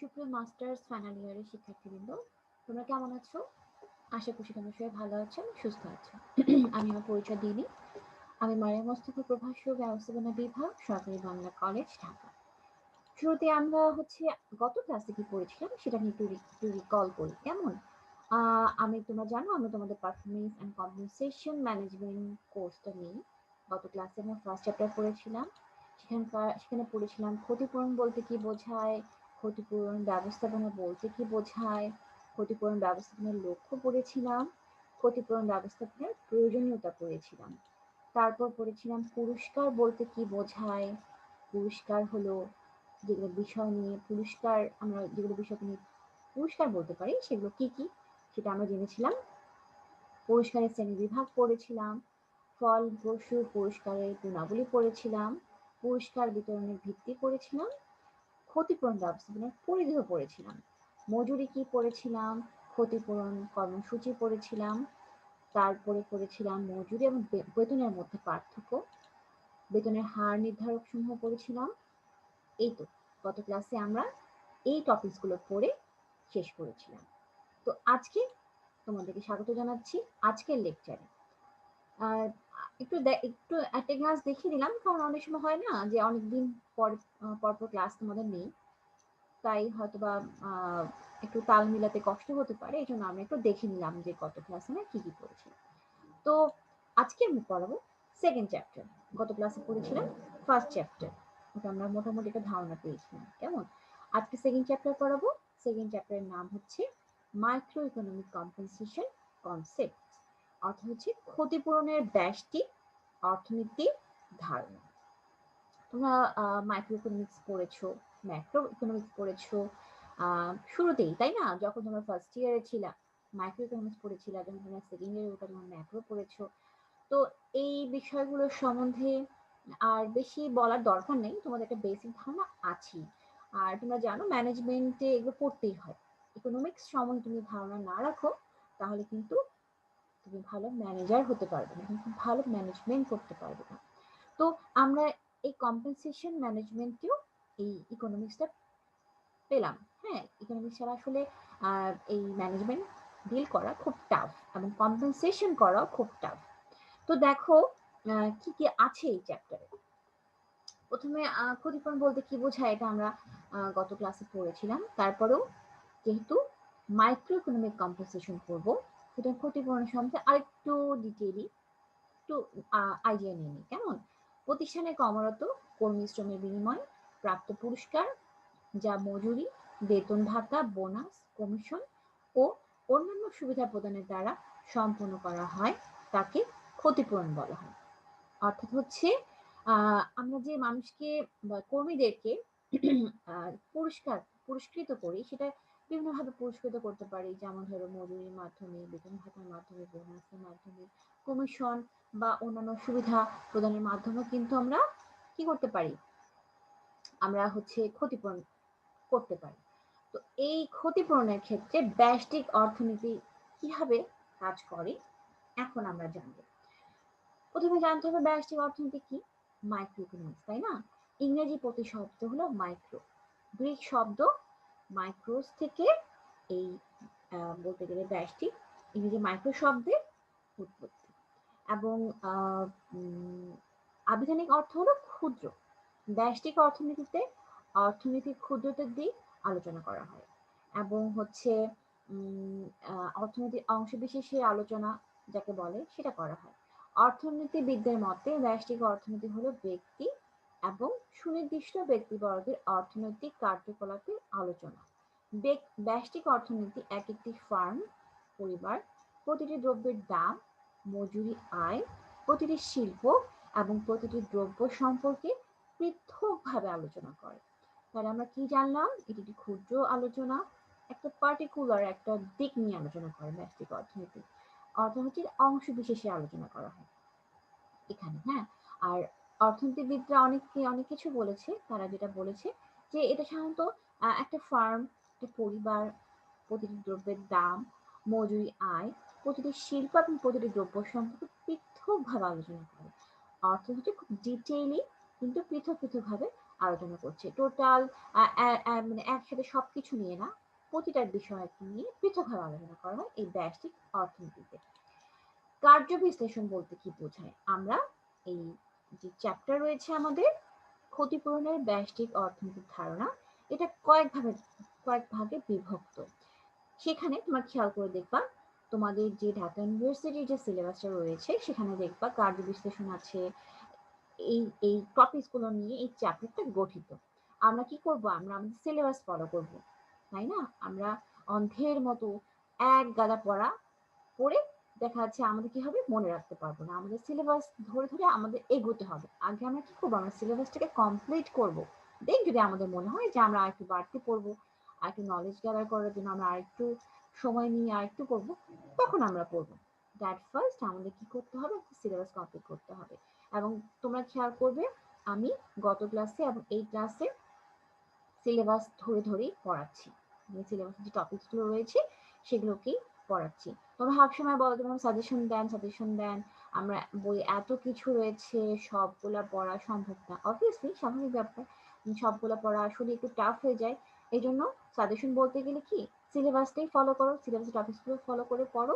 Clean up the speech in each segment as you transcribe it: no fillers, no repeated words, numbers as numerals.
সুপ্রিয় masters final ইয়ারের শিক্ষার্থীবৃন্দ, তোমরা কেমন আছো? আশা করছি তোমরা সবাই ভালো আছো, সুস্থ আছো। আমি আমার পরিচয় দিইনি। আমি মারিয়া মোস্তফা, প্রভাষ্য ব্যবস্থাপনা বিভাগ, সরকারি বাংলা কলেজ, ঢাকা। শুরুতে আমরা গত ক্লাসে কি পড়েছিলাম সেটা নিয়ে একটু রিকল করি, কেমন? আমি তোমরা জানো আমি তোমাদের পারফরমেন্স অ্যান্ড কম্পেনসেশন ম্যানেজমেন্ট কোর্সটা নিই। গত ক্লাসে আমরা ফার্স্ট চ্যাপ্টার পড়েছিলাম। সেখানে পড়েছিলাম ক্ষতিপূরণ বলতে কি বোঝায়, ক্ষতিপূরণ ব্যবস্থাপনা বলতে কি বোঝায়, ক্ষতিপূরণ ব্যবস্থাপনার লক্ষ্য পড়েছিলাম, ক্ষতিপূরণ ব্যবস্থাপনার প্রয়োজনীয়তা পড়েছিলাম। তারপর পড়েছিলাম পুরস্কার বলতে কি বোঝায়। পুরস্কার হলো যেগুলো বিষয় নিয়ে পুরস্কার, আমরা যেগুলো বিষয় নিয়ে পুরস্কার বলতে পারি সেগুলো কি কি সেটা আমরা জেনেছিলাম। পুরস্কারের শ্রেণীবিভাগ পড়েছিলাম, ফল পশু পুরস্কারের গুণাবলী পড়েছিলাম, পুরস্কার বিতরণের ভিত্তি পড়েছিলাম, ক্ষতিপূরণ ব্যবস্থাপনার পরিধি পড়েছিলাম, মজুরি কি পড়েছিলাম, ক্ষতিপূরণ কর্মসূচি পড়েছিলাম। তারপরে পড়েছিলাম মজুরি এবং বেতনের মধ্যে পার্থক্য, বেতনের হার নির্ধারক সমূহ পড়েছিলাম। এই তো গত ক্লাসে আমরা এই টপিকস গুলো পড়ে শেষ করেছিলাম। তো আজকে তোমাদেরকে স্বাগত জানাচ্ছি আজকের লেকচারে। আর একটু একটা ক্লাস দেখিয়ে দিলাম, কারণ অনেক সময় হয় না যে অনেকদিন পর পর ক্লাস তোমাদের নেই, তাই হয়তোবা একটু তাল মিলাতে কষ্ট হতে পারে। এই জন্য আমরা একটু দেখে নিলাম যে গত ক্লাসে আমরা কি কি পড়েছি। তো আজকে আমি পড়াবো সেকেন্ড চ্যাপ্টার। গত ক্লাসে পড়েছিলাম ফার্স্ট চ্যাপ্টার, ওটা আমরা মোটামুটি একটা ধারণা পেয়েছিলাম, কেমন? আজকে সেকেন্ড চ্যাপ্টার পড়াবো। সেকেন্ড চ্যাপ্টারের নাম হচ্ছে মাইক্রো ইকোনমিক কম্পেনসেশন কনসেপ্ট, অর্থাৎ হচ্ছে ক্ষতিপূরণের ব্যষ্টিক অর্থনীতির ধারণা। তোমরা মাইক্রো ইকোনমিক্স পড়েছো, ম্যাক্রো ইকোনমিক্স পড়েছো শুরুতেই, তাই না? যখন তোমরা ফার্স্ট ইয়ারে ছিলা মাইক্রো ইকোনমিক্স পড়েছিলা, যখন তোমরা সেকেন্ড ইয়ারে ওটা তোমরা ম্যাক্রো পড়েছো। তো এই বিষয়গুলোর সম্বন্ধে আর বেশি বলার দরকার নেই, তোমাদের একটা বেসিক ধারণা আছেই। আর তোমরা জানো ম্যানেজমেন্টে এগুলো পড়তেই হয়। ইকোনমিক্স সম্বন্ধে তুমি ধারণা না রাখো তাহলে কিন্তু তুমি ভালো ম্যানেজার হতে পারবে না, কিন্তু ভালো ম্যানেজমেন্ট করতে পারবে না। তো আমরা এই কম্পেনসেশন ম্যানেজমেন্টেও এই ইকোনমিক্সটা পেলাম। হ্যাঁ, ইকোনমিক্স ছাড়া আসলে এই ম্যানেজমেন্ট ডিল করা খুব টাফ এবং কম্পেনসেশন করাও খুব টাফ। তো দেখো কি কি আছে এই চ্যাপ্টারে। প্রথমে ক্ষতিপূরণ বলতে কি বোঝায় এটা আমরা গত ক্লাসে পড়েছিলাম। তারপরেও যেহেতু মাইক্রো ইকোনমিক কম্পেনসেশন করব, সেটা ক্ষতিপূরণের সম্বন্ধে আরেকটু ডিটেইলি একটু আইডিয়া নিয়ে নিই, কেমন? প্রতিষ্ঠানে কর্মরত কর্মী শ্রমের বিনিময়ে প্রাপ্ত পুরস্কার, যা মজুরি, বেতন ভাতা, বোনাস, কমিশন ও অন্যান্য সুবিধা প্রদানের দ্বারা সম্পন্ন করা হয়, তাকে ক্ষতিপূরণ বলা হয়। অর্থাৎ হচ্ছে আমরা যে মানুষকে বা কর্মীদেরকে পুরস্কৃত করি, সেটা বিভিন্নভাবে পুরস্কৃত করতে পারি। যেমন ধরো মজুরির মাধ্যমে, বেতন ভাতার মাধ্যমে, বোনাসের মাধ্যমে, কমিশন বা অন্যান্য সুবিধা প্রদানের মাধ্যমে কিন্তু আমরা কি করতে পারি, আমরা ক্ষতিপূরণ করতে পারি। তো এই ক্ষতিপূরণের ক্ষেত্রে ব্যষ্টিক অর্থনীতি কিভাবে কাজ করে এখন আমরা জানবো। প্রথমে জানতে হবে ব্যষ্টিক অর্থনীতি কি। মাইক্রো ইকোনমিক্স, তাই না? ইংরেজি প্রতিশব্দ হলো মাইক্রো, গ্রিক শব্দ মাইক্রোস থেকে এই বলতে গেলে ব্যষ্টিক ইংরেজি মাইক্রো শব্দের উৎপত্তি। এবং আবিধানিক অর্থ হলো ক্ষুদ্র। ব্যষ্টিক অর্থনীতিতে অর্থনীতির ক্ষুদ্রতার দিক আলোচনা করা হয় এবং অর্থনীতির অংশবিশেষের আলোচনা যাকে বলে সেটা করা হয়। অর্থনীতিবিদদের মতে ব্যষ্টিক অর্থনীতি হলো ব্যক্তি এবং সুনির্দিষ্ট ব্যক্তিবর্গের অর্থনৈতিক কার্যকলাপের আলোচনা। ব্যষ্টিক অর্থনীতি এক একটি ফার্ম, পরিবার, প্রতিটি দ্রব্যের দাম, মজুরি, আয়, প্রতিটি শিল্প এবং প্রতিটি দ্রব্য সম্পর্কে পৃথকভাবে আলোচনা করে। তাহলে আমরা কি জানলাম? এটি একটি ক্ষুদ্র আলোচনা, একটা পার্টিকুলার একটা দিক নিয়ে আলোচনা করে ব্যষ্টিক অর্থনীতি। অর্থনীতির অংশ বিশেষে আলোচনা করা হয় এখানে, হ্যাঁ। আর অর্থনীতিবিদরা অনেক কিছু বলেছে। তারা যেটা বলেছে যে এটা সাধারণত একটা ফার্ম, একটা পরিবার, প্রতিটি দ্রব্যের দাম, মজুরি, আয়, প্রতিটি শিল্প এবং প্রতিটি দ্রব্য সম্পর্কে পৃথকভাবে আলোচনা করে। অর্থনীতি খুব ডিটেইলি কিন্তু পৃথক পৃথকভাবে আলোচনা করছে। টোটাল মানে একসাথে সবকিছু নিয়ে না, প্রতিটা বিষয় নিয়ে পৃথকভাবে আলোচনা করা হয় এই ব্যষ্টিক অর্থনীতিতে। কার্য বিশ্লেষণ বলতে কি বোঝায়? আমরা এই যে চ্যাপ্টার রয়েছে আমাদের ক্ষতিপূরণের ব্যষ্টিক অর্থনীতির ধারণা, এটা কয়েক ভাগে বিভক্ত। সেখানে তোমার খেয়াল করে দেখবা তোমাদের যে ঢাকা ইউনিভার্সিটির যে সিলেবাসটা রয়েছে সেখানে দেখবা কার্য বিশ্লেষণ আছে। এই এই টপিকগুলো নিয়ে এই চ্যাপ্টারটা গঠিত। আমরা কি করব? আমরা আমাদের সিলেবাস ফলো করব, তাই না? আমরা অন্ধের মতো এক গাদা পড়ে দেখা যাচ্ছে আমাদের কি হবে, মনে রাখতে পারবো না। আমাদের সিলেবাস ধরে ধরে আমাদের এগোতে হবে। আগে আমরা কি করবো? আমরা সিলেবাসটাকে কমপ্লিট করব। দেখ যদি আমাদের মনে হয় যে আমরা আরেকটু বাড়তি পড়বো, আরেকটু নলেজ গ্যাদার করার জন্য আমরা আরেকটু সময় নিয়ে আরেকটু করবো, তখন আমরা পড়বো। দ্যাট ফার্স্ট আমাদের কি করতে হবে? সিলেবাস কমপ্লিট করতে হবে। এবং তোমরা খেয়াল করবে আমি গত ক্লাসে এবং এই ক্লাসে সিলেবাস ধরে ধরেই পড়াচ্ছি। সিলেবাসের যে টপিকসগুলো রয়েছে সেগুলোকেই পড়াচ্ছি। তোমরা সবসময় বলো যে সাজেশন দেন, আমরা বই এত কিছু রয়েছে সবগুলা পড়া সম্ভব না। অবভিয়াসলি স্বাভাবিক ব্যাপার, সবগুলা পড়া আসলে একটু টাফ হয়ে যায়। এই জন্য সাজেশন বলতে গেলে কি, সিলেবাসটাই ফলো করো, সিলেবাসের টপিকসগুলো ফলো করে পড়ো,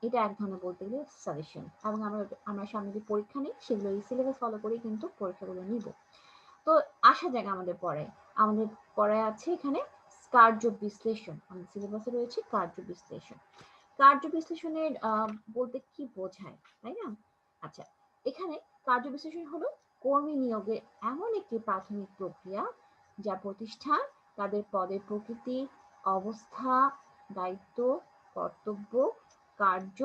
এটা এক ধরনের বলতে গেলে সাজেশন। এবং আমরা সামনে যে পরীক্ষা নিই সেগুলো এই সিলেবাস ফলো করেই কিন্তু পরীক্ষাগুলো নিব। তো আসা যাক আমাদের পড়ায় আছে এখানে কার্য বিশ্লেষণ। আমাদের সিলেবাসে রয়েছে কার্য বিশ্লেষণ। কার্য বিশ্লেষণের বলতে কি বোঝায়, তাই না? আচ্ছা, এখানে কার্য বিশ্লেষণ হলো কর্মী নিয়োগের এমন একটি প্রাথমিক প্রক্রিয়া যা প্রতিষ্ঠান তাদের পদের প্রকৃতি, অবস্থা, দায়িত্ব, কর্তব্য, কার্য,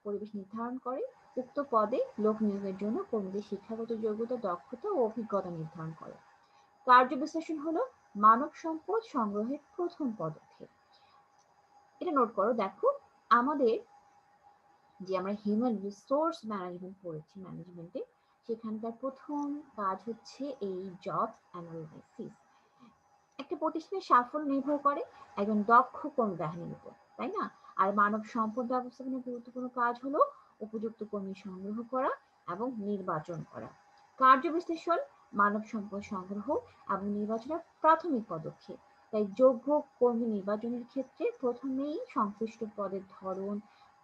পরিবেশ নির্ধারণ করে। উক্ত পদে লোক নিয়োগের জন্য কর্মীদের শিক্ষাগত যোগ্যতা, দক্ষতা ও অভিজ্ঞতা নির্ধারণ করে। কার্য বিশ্লেষণ হলো মানব সম্পদ সংগ্রহের প্রথম পদক্ষেপ। এটা নোট করো। দেখো, আমাদের যে আমরা হিউম্যান রিসোর্স ম্যানেজমেন্ট পড়েছি ম্যানেজমেন্টে, সেখানকার প্রথম কাজ হচ্ছে এই জব অ্যানালাইসিস। একটা প্রতিষ্ঠানের সাফল্য নির্ভর করে একজন দক্ষ কর্মী বাহিনীর উপর, তাই না? আর মানব সম্পদ ব্যবস্থাপনার গুরুত্বপূর্ণ কাজ হলো উপযুক্ত কর্মী সংগ্রহ করা এবং নির্বাচন করা। কার্য বিশ্লেষণ মানব সম্পদ সংগ্রহ এবং নির্বাচনের প্রাথমিক পদক্ষেপ। তাই যোগ্য কর্মী নির্বাচনের ক্ষেত্রে প্রথমেই সংশ্লিষ্ট পদের ধরন,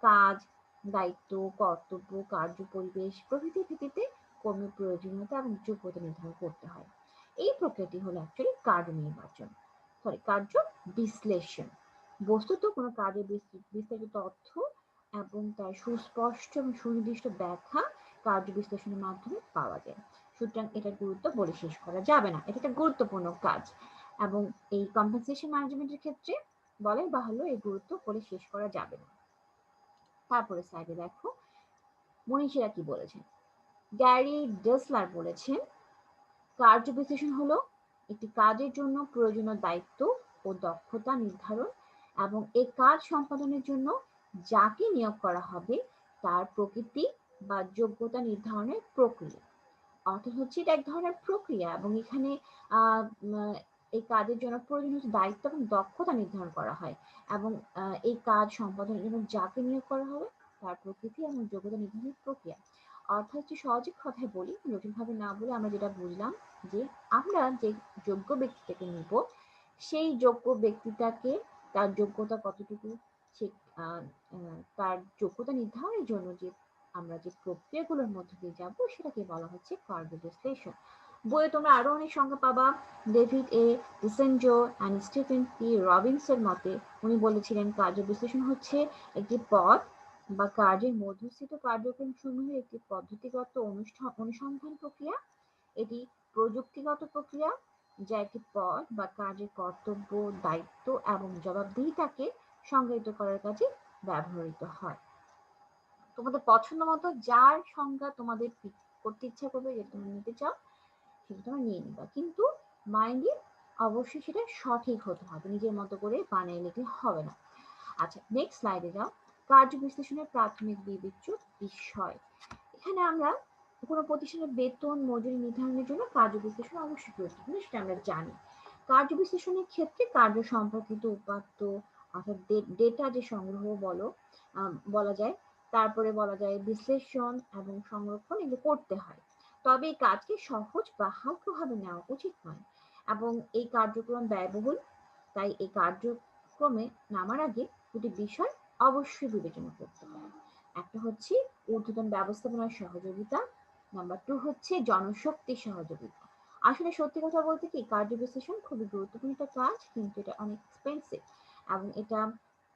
কাজ, দায়িত্ব, কর্তব্য, কার্য পরিবেশ প্রভৃতির ভিত্তিতে কর্মীর প্রয়োজনীয়তা এবং যোগ্যতা নির্ধারণ করতে হয়। এই প্রক্রিয়াটি হলো অ্যাকচুয়ালি কার্য বিশ্লেষণ। বস্তুত কোনো কাজের বিস্তারিত তথ্য এবং তার সুস্পষ্ট এবং সুনির্দিষ্ট ব্যাখ্যা কার্য বিশ্লেষণের মাধ্যমে পাওয়া যায়। সুতরাং এটার গুরুত্ব বলে শেষ করা যাবে না। এটা একটা গুরুত্বপূর্ণ কাজ এবং এই কম্পেনসেশন ম্যানেজমেন্টের ক্ষেত্রে বলাই বাহুল্য এই গুরুত্ব বলে শেষ করা যাবে না। তারপরে স্লাইডে দেখো মনীষীরা কি বলেছেন। গ্যারি ডেসলার বলেছেন, কার্য বিশ্লেষণ হলো একটি কাজের জন্য প্রয়োজনীয় দায়িত্ব ও দক্ষতা নির্ধারণ এবং এই কাজ সম্পাদনের জন্য যাকে নিয়োগ করা হবে তার প্রকৃতি বা যোগ্যতা নির্ধারণের প্রক্রিয়া। অর্থাৎ হচ্ছে এটা এক ধরনের প্রক্রিয়া এবং এখানে এই কাজের জন্য প্রয়োজনীয় দায়িত্ব এবং দক্ষতা নির্ধারণ করা হয় এবং এই কাজ সম্পাদনের জন্য যাকে নিয়োগ করা হবে তার প্রকৃতি এবং যোগ্যতা নির্ধারণের প্রক্রিয়া। অর্থাৎ হচ্ছে সহজ কথায় বলি, জটিলভাবে না বলে আমরা যেটা বুঝলাম যে আমরা যে যোগ্য ব্যক্তিটাকে নিব সেই যোগ্য ব্যক্তিটাকে তার যোগ্যতা কতটুকু, সে তার যোগ্যতা নির্ধারণের জন্য যে আমরা যে প্রক্রিয়াগুলোর মধ্যে দিয়ে যাব সেটাকে বলা হচ্ছে কার্য বিশ্লেষণ। বইয়ে তোমরা আরো অনেক সংজ্ঞা পাবা। David A DeCenzo and Stephen P রবিনসের মতে উনি বলেছিলেন কার্য বিশ্লেষণ হচ্ছে একটি পথ বা কার্যের মধ্যস্থিত কার্যক্রম সমূহের একটি পদ্ধতিগত অনুসন্ধান প্রক্রিয়া। এটি প্রযুক্তিগত প্রক্রিয়া যা একটি পদ বা কাজের কর্তব্য, দায়িত্ব এবং জবাবদিহিতাকে সংজ্ঞায়িত করার কাজে ব্যবহৃত হয়। তোমাদের পছন্দ মতো যার সংজ্ঞা তোমাদের করতে ইচ্ছা করবে, যেটা তুমি নিতে চাও সেটা তোমরা নিয়ে নিবা, কিন্তু মাইন্ডে অবশ্যই সেটা সঠিক হতে হবে, নিজের মতো করে বানিয়ে লিখলে হবে না। আচ্ছা, নেক্সট স্লাইডে যাও। কার্য বিশ্লেষণের প্রাথমিক বিবেচ্য বিষয়। এখানে আমরা কোনো প্রতিষ্ঠানের বেতন মজুরি নির্ধারণের জন্য কার্য বিশ্লেষণ অবশ্যই গুরুত্বপূর্ণ, সেটা আমরা জানি। কার্য বিশ্লেষণের ক্ষেত্রে কার্য সম্পর্কিত উপাত্ত অর্থাৎ ডেটা যে সংগ্রহ বলা যায়, তারপরে বলা যায় বিশ্লেষণ এবং সংরক্ষণ এগুলো করতে হয়। তবে এই কাজকে সহজ বা হালকাভাবে নেওয়া উচিত নয়। এবং এই কার্যক্রম ব্যয়বহুল। তাই এই কার্যক্রমে নামার আগে দুটি বিষয় অবশ্যই বিবেচনা করতে হবে। একটা হচ্ছে ঊর্ধ্বতন ব্যবস্থাপনার সহযোগিতা, নাম্বার 2 হচ্ছে জনশক্তি সহযোগিতা। আসলে সত্যি কথা বলতে কি, কার্য বিশ্লেষণ খুবই গুরুত্বপূর্ণ একটা কাজ, কিন্তু এটা অনেক এক্সপেন্সিভ এবং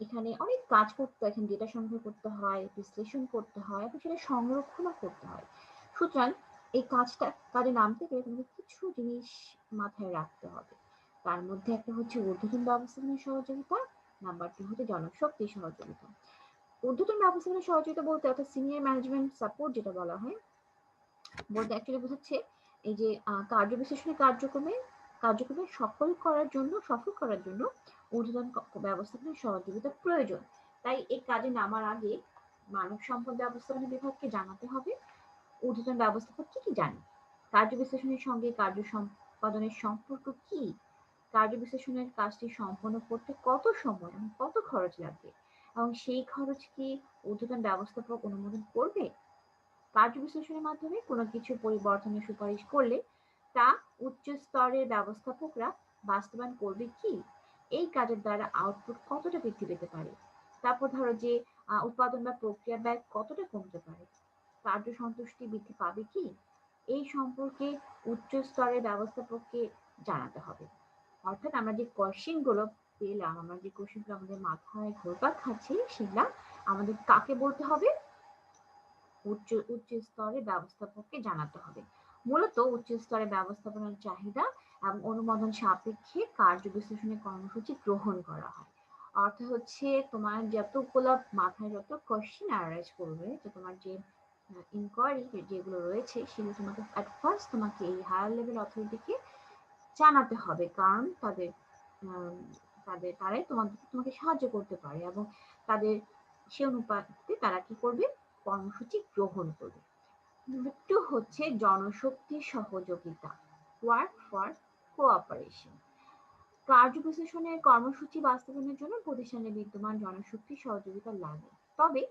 এখানে অনেক কাজ করতে হয়। এখানে ডেটা সংগ্রহ করতে হয়, বিশ্লেষণ করতে হয় এবং সেটা সংরক্ষণও করতে হয়। সুতরাং এই কাজে নামতে গেলে তোমাকে কিছু জিনিস মাথায় রাখতে হবে। তার মধ্যে একটা হচ্ছে ঊর্ধ্বতন ব্যবস্থাপনার সহযোগিতা, নাম্বার 2 হচ্ছে জনশক্তি সহযোগিতা। ঊর্ধ্বতন ব্যবস্থাপনার সহযোগিতা বলতে অর্থাৎ সিনিয়র ম্যানেজমেন্ট সাপোর্ট যেটা বলা হয়, বলতে অ্যাকচুয়ালি বোঝাচ্ছে এই যে কার্য বিশ্লেষণের কার্যক্রমে সফল করার জন্য ঊর্ধ্বতন ব্যবস্থাপনার সহযোগিতা প্রয়োজন। তাই এই কাজে নামার আগে মানব সম্পদ ব্যবস্থাপনা বিভাগকে জানাতে হবে ঊর্ধ্বতন ব্যবস্থাপক কি কি জানে, কার্য বিশ্লেষণের সঙ্গে কার্য সম্পাদনের সম্পর্ক কি, কার্য বিশ্লেষণের কাজটি সম্পন্ন করতে কত সময় এবং কত খরচ লাগবে, এবং সেই খরচ কি ঊর্ধ্বতন ব্যবস্থাপক অনুমোদন করবে। কার্য বিশ্লেষণের মাধ্যমে কোনো কিছু পরিবর্তনের সুপারিশ করলে তা উচ্চ স্তরের ব্যবস্থাপকরা বাস্তবায়ন করবে কি, এই কাজের দ্বারা আউটপুট কতটা বৃদ্ধি পেতে পারে, তারপর ধরো যে উৎপাদন বা প্রক্রিয়া ব্যয় কতটা কমতে পারে, কার্য সন্তুষ্টি বৃদ্ধি পাবে কি, এই সম্পর্কে উচ্চ স্তরের ব্যবস্থাপককে জানাতে হবে। অর্থাৎ আমরা যে কোশ্চেন গুলো পেলাম, আমরা যে কোশ্চেন গুলো আমাদের মাথায় ঘুরপাক খাচ্ছে, সেগুলা আমাদের কাকে বলতে হবে, উচ্চ স্তরের ব্যবস্থাপককে জানাতে হবে। মূলত উচ্চ স্তরের ব্যবস্থাপনার চাহিদা এবং অনুমোদন সাপেক্ষে কার্য বিশ্লেষণের কর্মসূচি গ্রহণ করা হয়। অর্থ হচ্ছে তোমার যতগুলো মাথায় যত কোশ্চেন অ্যারাইজ করবে, যে তোমার যে ইনকোয়ারি যেগুলো রয়েছে, সেগুলো তোমাকে অ্যাট ফার্স্ট তোমাকে এই হায়ার লেভেল অথরিটিকে জানাতে হবে, কারণ তারাই তোমাকে সাহায্য করতে পারে এবং তাদের সে অনুপাতে তারা কি করবে, কর্মসূচি গ্রহণ করবে। নাম্বার 2 হচ্ছে জনশক্তি সহযোগিতা, ওয়ার্ক ফর কোঅপারেশন। কার্য বিশ্লেষণের কর্মসূচি বাস্তবায়নের জন্য প্রতিষ্ঠানে বিদ্যমান জনশক্তি সহযোগিতা লাগে। তবে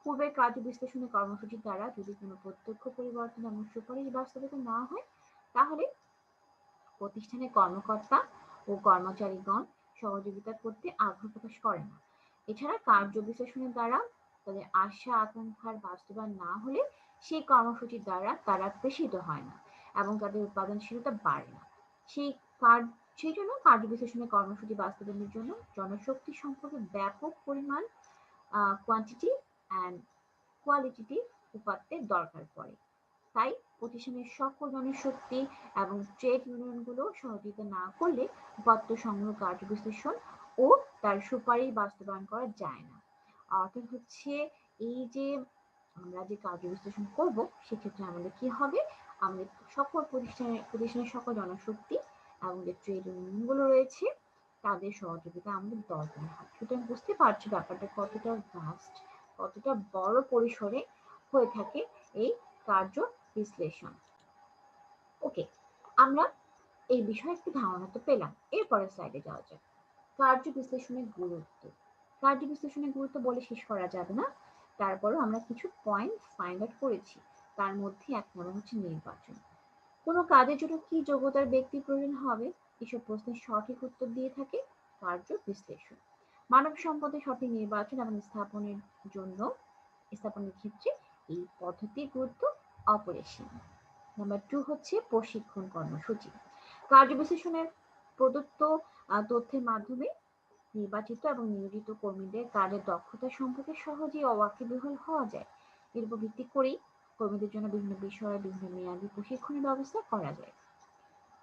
পূর্বের কার্য বিশ্লেষণের কর্মসূচির দ্বারা যদি কোনো প্রত্যক্ষ পরিবর্তন এবং সুপারিশ বাস্তবায়িত না হয়, তাহলে প্রতিষ্ঠানের কর্মকর্তা ও কর্মচারীগণ সহযোগিতা করতে আগ্রহ প্রকাশ করে না। এছাড়া কার্য বিশ্লেষণের দ্বারা তাদের আশা আকাঙ্ক্ষার বাস্তবায়ন না হলে সেই কর্মসূচির দ্বারা তারা প্রেষিত হয় না এবং তাদের উৎপাদনশীলতা বাড়ে না। সেই সেই জন্য কার্য বিশ্লেষণের কর্মসূচি বাস্তবায়নের জন্য জনশক্তি সম্পর্কে ব্যাপক পরিমাণ কোয়ান্টিটি অ্যান্ড কোয়ালিটিটিভ উপাত্তের দরকার পড়ে। তাই প্রতিষ্ঠানের সকল জনশক্তি এবং ট্রেড ইউনিয়নগুলো সহযোগিতা না করলে উপাত্ত সংগ্রহ, কার্য বিশ্লেষণ ও তার সুপারিশ বাস্তবায়ন করা যায় না। অর্থাৎ হচ্ছে এই যে আমরা যে কার্য বিশ্লেষণ করব, সেক্ষেত্রে আমাদের কি হবে, আমাদের সকল প্রতিষ্ঠানের সকল জনশক্তি এবং যে ট্রেড ইউনিয়নগুলো রয়েছে, তাদের সহযোগিতা আমাদের দরকার হয়। সুতরাং বুঝতে পারছি ব্যাপারটা কতটা ভাস্ট, কতটা বড় পরিসরে হয়ে থাকে এই কার্য বিশ্লেষণ। ওকে, আমরা এই বিষয়ে একটু ধারণা তো পেলাম। এরপরের স্লাইডে যাওয়া যাক। কার্য বিশ্লেষণের গুরুত্ব। কার্য বিশ্লেষণের গুরুত্ব বলে শেষ করা যাবে না, তারপরও আমরা কিছু পয়েন্ট ফাইন্ড আউট করেছি। তার মধ্যে এক নম্বর হচ্ছে নির্বাচন। কোনো কাজের জন্য কি যোগ্যতার ব্যক্তি প্রয়োজন হবে, এসব প্রশ্নের সঠিক উত্তর দিয়ে থাকে কার্য বিশ্লেষণ। মানব সম্পদের সঠিক নির্বাচন এবং স্থাপনের ক্ষেত্রে এই পদ্ধতির গুরুত্ব অপরিসীম। নাম্বার 2 হচ্ছে প্রশিক্ষণ কর্মসূচি। কার্য বিশ্লেষণের প্রদত্ত তথ্যের মাধ্যমে নির্বাচিত এবং নিয়োজিত কর্মীদের কাজের দক্ষতা সম্পর্কে সহজেই ওয়াকিবহাল হওয়া যায়। এর উপর ভিত্তি করেই কর্মীদের জন্য বিভিন্ন বিষয়ে বিভিন্ন মেয়াদী প্রশিক্ষণের ব্যবস্থা করা যায়।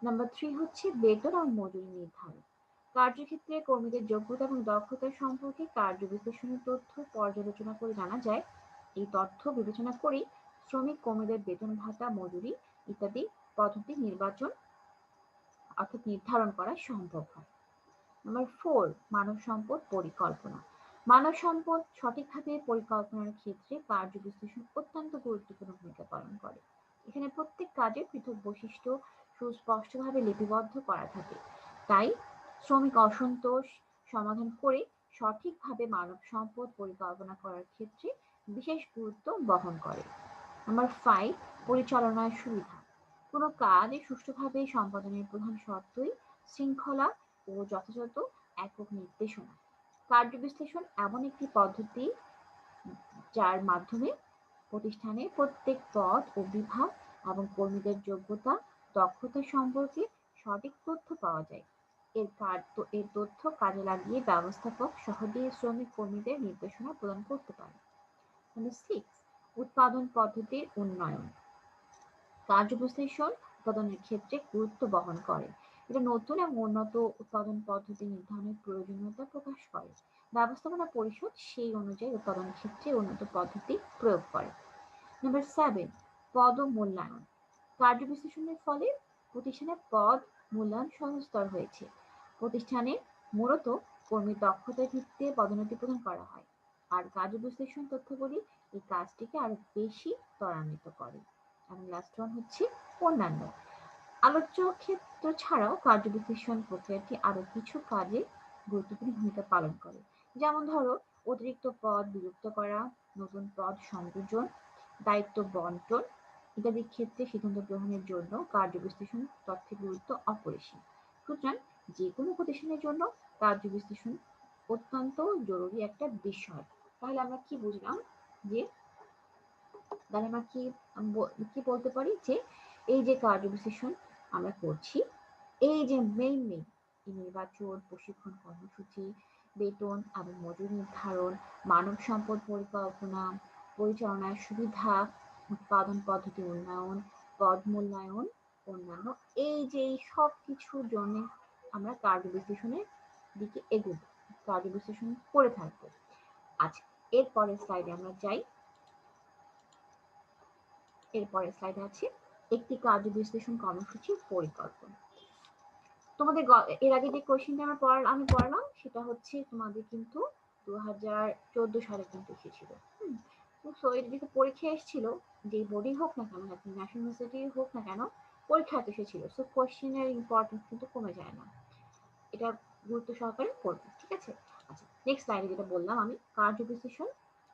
নাম্বার 3 হচ্ছে বেতন এবং মজুরি নির্ধারণ। কার্যক্ষেত্রে কর্মীদের যোগ্যতা এবং দক্ষতা সম্পর্কে কার্য বিশ্লেষণের তথ্য পর্যালোচনা করে জানা যায়। এই তথ্য বিবেচনা করেই শ্রমিক কর্মীদের বেতন ভাতা, মজুরি ইত্যাদি পদ্ধতি নির্ধারণ করা সম্ভব হয়। নাম্বার 4, মানব সম্পদ পরিকল্পনা। মানব সম্পদ সঠিকভাবে পরিকল্পনার ক্ষেত্রে কার্য বিশ্লেষণ অত্যন্ত গুরুত্বপূর্ণ ভূমিকা পালন করে। এখানে প্রত্যেক কাজের পৃথক বৈশিষ্ট্য সুস্পষ্টভাবে লিপিবদ্ধ করা থাকে। তাই শ্রমিক অসন্তোষ সমাধান করে সঠিকভাবে মানব সম্পদ পরিকল্পনা করার ক্ষেত্রে বিশেষ গুরুত্ব বহন করে। নাম্বার 5, পরিচালনার সুবিধা। কোনো কাজ সুষ্ঠুভাবে সম্পাদনের প্রধান শর্তই শৃঙ্খলা ও যথাযথ একক নির্দেশনা। কার্য বিশ্লেষণ এমন একটি পদ্ধতি যার মাধ্যমে প্রতিষ্ঠানের প্রত্যেক পদ ও বিভাগ এবং কর্মীদের যোগ্যতা, দক্ষতা সম্পর্কে সঠিক তথ্য পাওয়া যায়। এর তথ্য কাজে লাগিয়ে ব্যবস্থাপক সহজেই শ্রমিক কর্মীদের নির্দেশনা প্রদান করতে পারে। নাম্বার 6, উৎপাদন পদ্ধতির উন্নয়ন। কার্য বিশ্লেষণ উৎপাদনের ক্ষেত্রে গুরুত্ব বহন করে। এটা নতুন এবং উন্নত উৎপাদন পদ্ধতি নির্ধারণের প্রয়োজনীয়তা প্রকাশ করে। ব্যবস্থাপনা পরিষদ সেই অনুযায়ী উৎপাদন ক্ষেত্রে উন্নত পদ্ধতি প্রয়োগ করে। নাম্বার 7, পদ ও মূল্যায়ন। কার্য বিশ্লেষণের ফলে প্রতিষ্ঠানের পদ মূল্যায়ন সহজতর হয়েছে। প্রতিষ্ঠানে মূলত কর্মীর দক্ষতার ভিত্তিতে পদোন্নতি প্রদান করা হয়, আর কার্য বিশ্লেষণ তথ্যগুলি এই কাজটিকে আরো বেশি ত্বরান্বিত করে। এবং লাস্ট ওয়ান হচ্ছে অন্যান্য। আলোচ্য ক্ষেত্র ছাড়াও কার্য বিশ্লেষণ প্রক্রিয়াটি আরো কিছু কাজে গুরুত্বপূর্ণ ভূমিকা পালন করে। যেমন ধরো, অতিরিক্ত পদ বিলুপ্ত করা, নতুন পদ সংযোজন, দায়িত্ব বন্টন ইত্যাদি ক্ষেত্রে সিদ্ধান্ত গ্রহণের জন্য কার্য বিশ্লেষণ তথ্যের গুরুত্ব অপরিসীম। সুতরাং যে কোনো প্রতিষ্ঠানের জন্য কার্য বিশ্লেষণ অত্যন্ত জরুরি একটা বিষয়। তাহলে আমরা কি বুঝলাম যে তাহলে আমরা কি বলতে পারি যে এই যে কার্য বিশ্লেষণ আমরা করছি, এই যে মেইনলি নির্বাচন, প্রশিক্ষণ কর্মসূচি, বেতন এবং মজুরি নির্ধারণ, মানব সম্পদ পরিকল্পনা, পরিচালনার সুবিধা, উৎপাদন পদ্ধতি উন্নয়ন, পদ মূল্যায়ন, অন্যান্য, এই যে সব কিছুর জন্য আমরা কার্য বিশ্লেষণের দিকে এগোবো, কার্য বিশ্লেষণ করে থাকবো। আচ্ছা, এরপরের স্লাইডে আমরা যাই। এরপরের স্লাইডে আছে একটি কার্য বিশ্লেষণ কর্মসূচির পরিকল্পনা। তোমাদের এর আগে যে কোশ্চেনটা আমি পড়লাম সেটা হচ্ছে তোমাদের কিন্তু 2014 সালে কিন্তু এসেছিল। সো এটা যেহেতু পরীক্ষা এসেছিল, যে বোর্ডই হোক না কেন, ন্যাশনাল ইউনিভার্সিটি হোক না কেন, পরীক্ষা এসেছিল, সো কোশ্চেনের ইম্পর্টেন্স কিন্তু কমে যায় না। এটা গুরুত্ব সহকারে পড়বে, ঠিক আছে? আচ্ছা, নেক্সট স্লাইডে যেটা বললাম আমি, কার্য বিশ্লেষণ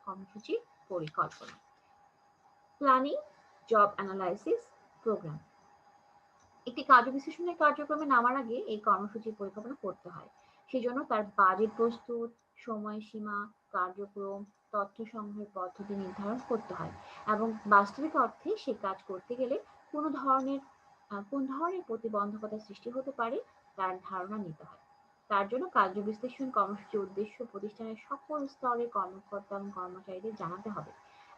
কর্মসূচির পরিকল্পনা। Planning, job analysis, program. একটি কার্য বিশ্লেষণের কার্যক্রমে নামার আগে এই কর্মসূচির পরিকল্পনা করতে হয়। সেজন্য তার বাজেট প্রস্তুত, সময়সীমা, কার্যক্রম, তথ্য সংগ্রহের পদ্ধতি নির্ধারণ করতে হয় এবং বাস্তবিক অর্থে সে কাজ করতে গেলে কোন ধরনের প্রতিবন্ধকতা সৃষ্টি হতে পারে তার ধারণা নিতে হয়। তার জন্য কার্য বিশ্লেষণ কর্মসূচির উদ্দেশ্য প্রতিষ্ঠানের সকল স্তরের কর্মকর্তা এবং কর্মচারীদের জানাতে হবে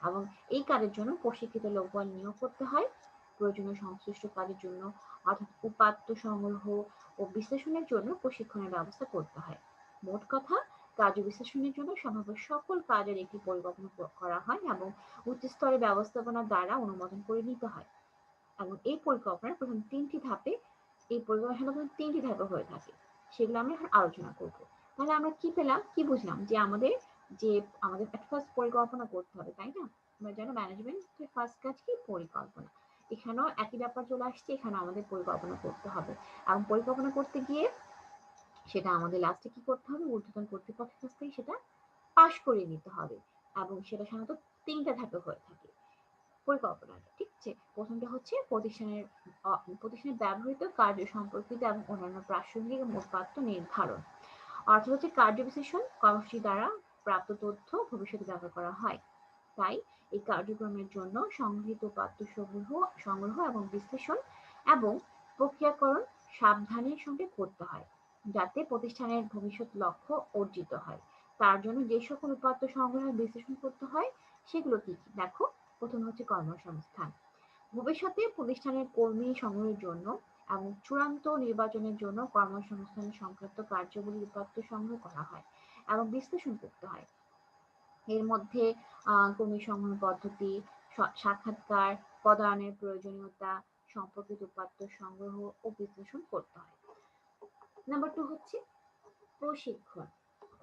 এবং এই কাজের জন্য প্রশিক্ষিত লোকবল নিয়োগ করতে হয়। প্রয়োজনীয় সংশ্লিষ্ট কাজের জন্য অর্থাৎ উপাত্ত সংগ্রহ ও বিশ্লেষণের জন্য প্রশিক্ষণের ব্যবস্থা করতে হয়। মোট কথা, কার্য বিশ্লেষণের জন্য সম্ভাব্য সকল কাজের একটি পরিকল্পনা করা হয় এবং উচ্চ স্তরের ব্যবস্থাপনা দ্বারা অনুমোদন করে নিতে হয়। এবং এই পরিকল্পনার প্রথম তিনটি ধাপে হয়ে থাকে, সেগুলো আমরা এখন আলোচনা করব। তাহলে আমরা কি পেলাম, কি বুঝলাম, যে আমাদের ফার্স্ট পরিকল্পনা করতে হবে, তাই না? আমরা জানো ম্যানেজমেন্টের ফার্স্ট কাজ কি? পরিকল্পনা। এখানেও একই ব্যাপার চলে আসছে, এখানে আমাদের পরিকল্পনা করতে হবে এবং পরিকল্পনা করতে গিয়ে সেটা আমাদের লাস্টে কি করতে হবে? ঊর্ধ্বতন কর্তৃপক্ষের কাছ থেকে সেটা পাশ করিয়ে নিতে হবে এবং সেটা সাধারণত তিনটা ধাপে হয়ে থাকে পরিকল্পনাটা, ঠিক আছে? প্রথমটা হচ্ছে প্রতিষ্ঠানের ব্যবহৃত কার্য সম্পর্কিত এবং অন্যান্য প্রাসঙ্গিক উপাত্ত নির্ধারণ, অর্থাৎ হচ্ছে কার্য বিশ্লেষণ কর্মসূচি দ্বারা প্রাপ্ত তথ্য ভবিষ্যতে ব্যবহার করা হয়। তাই এই কার্যক্রমের জন্য সংগৃহীত উপাত্ত সংগ্রহ এবং বিশ্লেষণ এবং প্রক্রিয়াকরণ সাবধানের সঙ্গে করতে হয়, যাতে প্রতিষ্ঠানের ভবিষ্যৎ লক্ষ্য অর্জিত হয়। তার জন্য যে সকল উপাত্ত সংগ্রহ বিশ্লেষণ করতে হয় সেগুলো কি কি দেখো। প্রথম হচ্ছে কর্মসংস্থান। ভবিষ্যতে প্রতিষ্ঠানের কর্মী সংগ্রহের জন্য এবং চূড়ান্ত নির্বাচনের জন্য কর্মসংস্থান সংক্রান্ত কার্যগুলির উপাত্ত সংগ্রহ করা হয় এবং বিশ্লেষণ করতে হয়। এর মধ্যে কর্মী সংগ্রহ পদ্ধতি, সাক্ষাৎকার, পদায়নের প্রয়োজনীয়তা সম্পর্কিত উপাত্ত সংগ্রহ ও বিশ্লেষণ করতে হয়। নাম্বার 2 হচ্ছে প্রশিক্ষণ।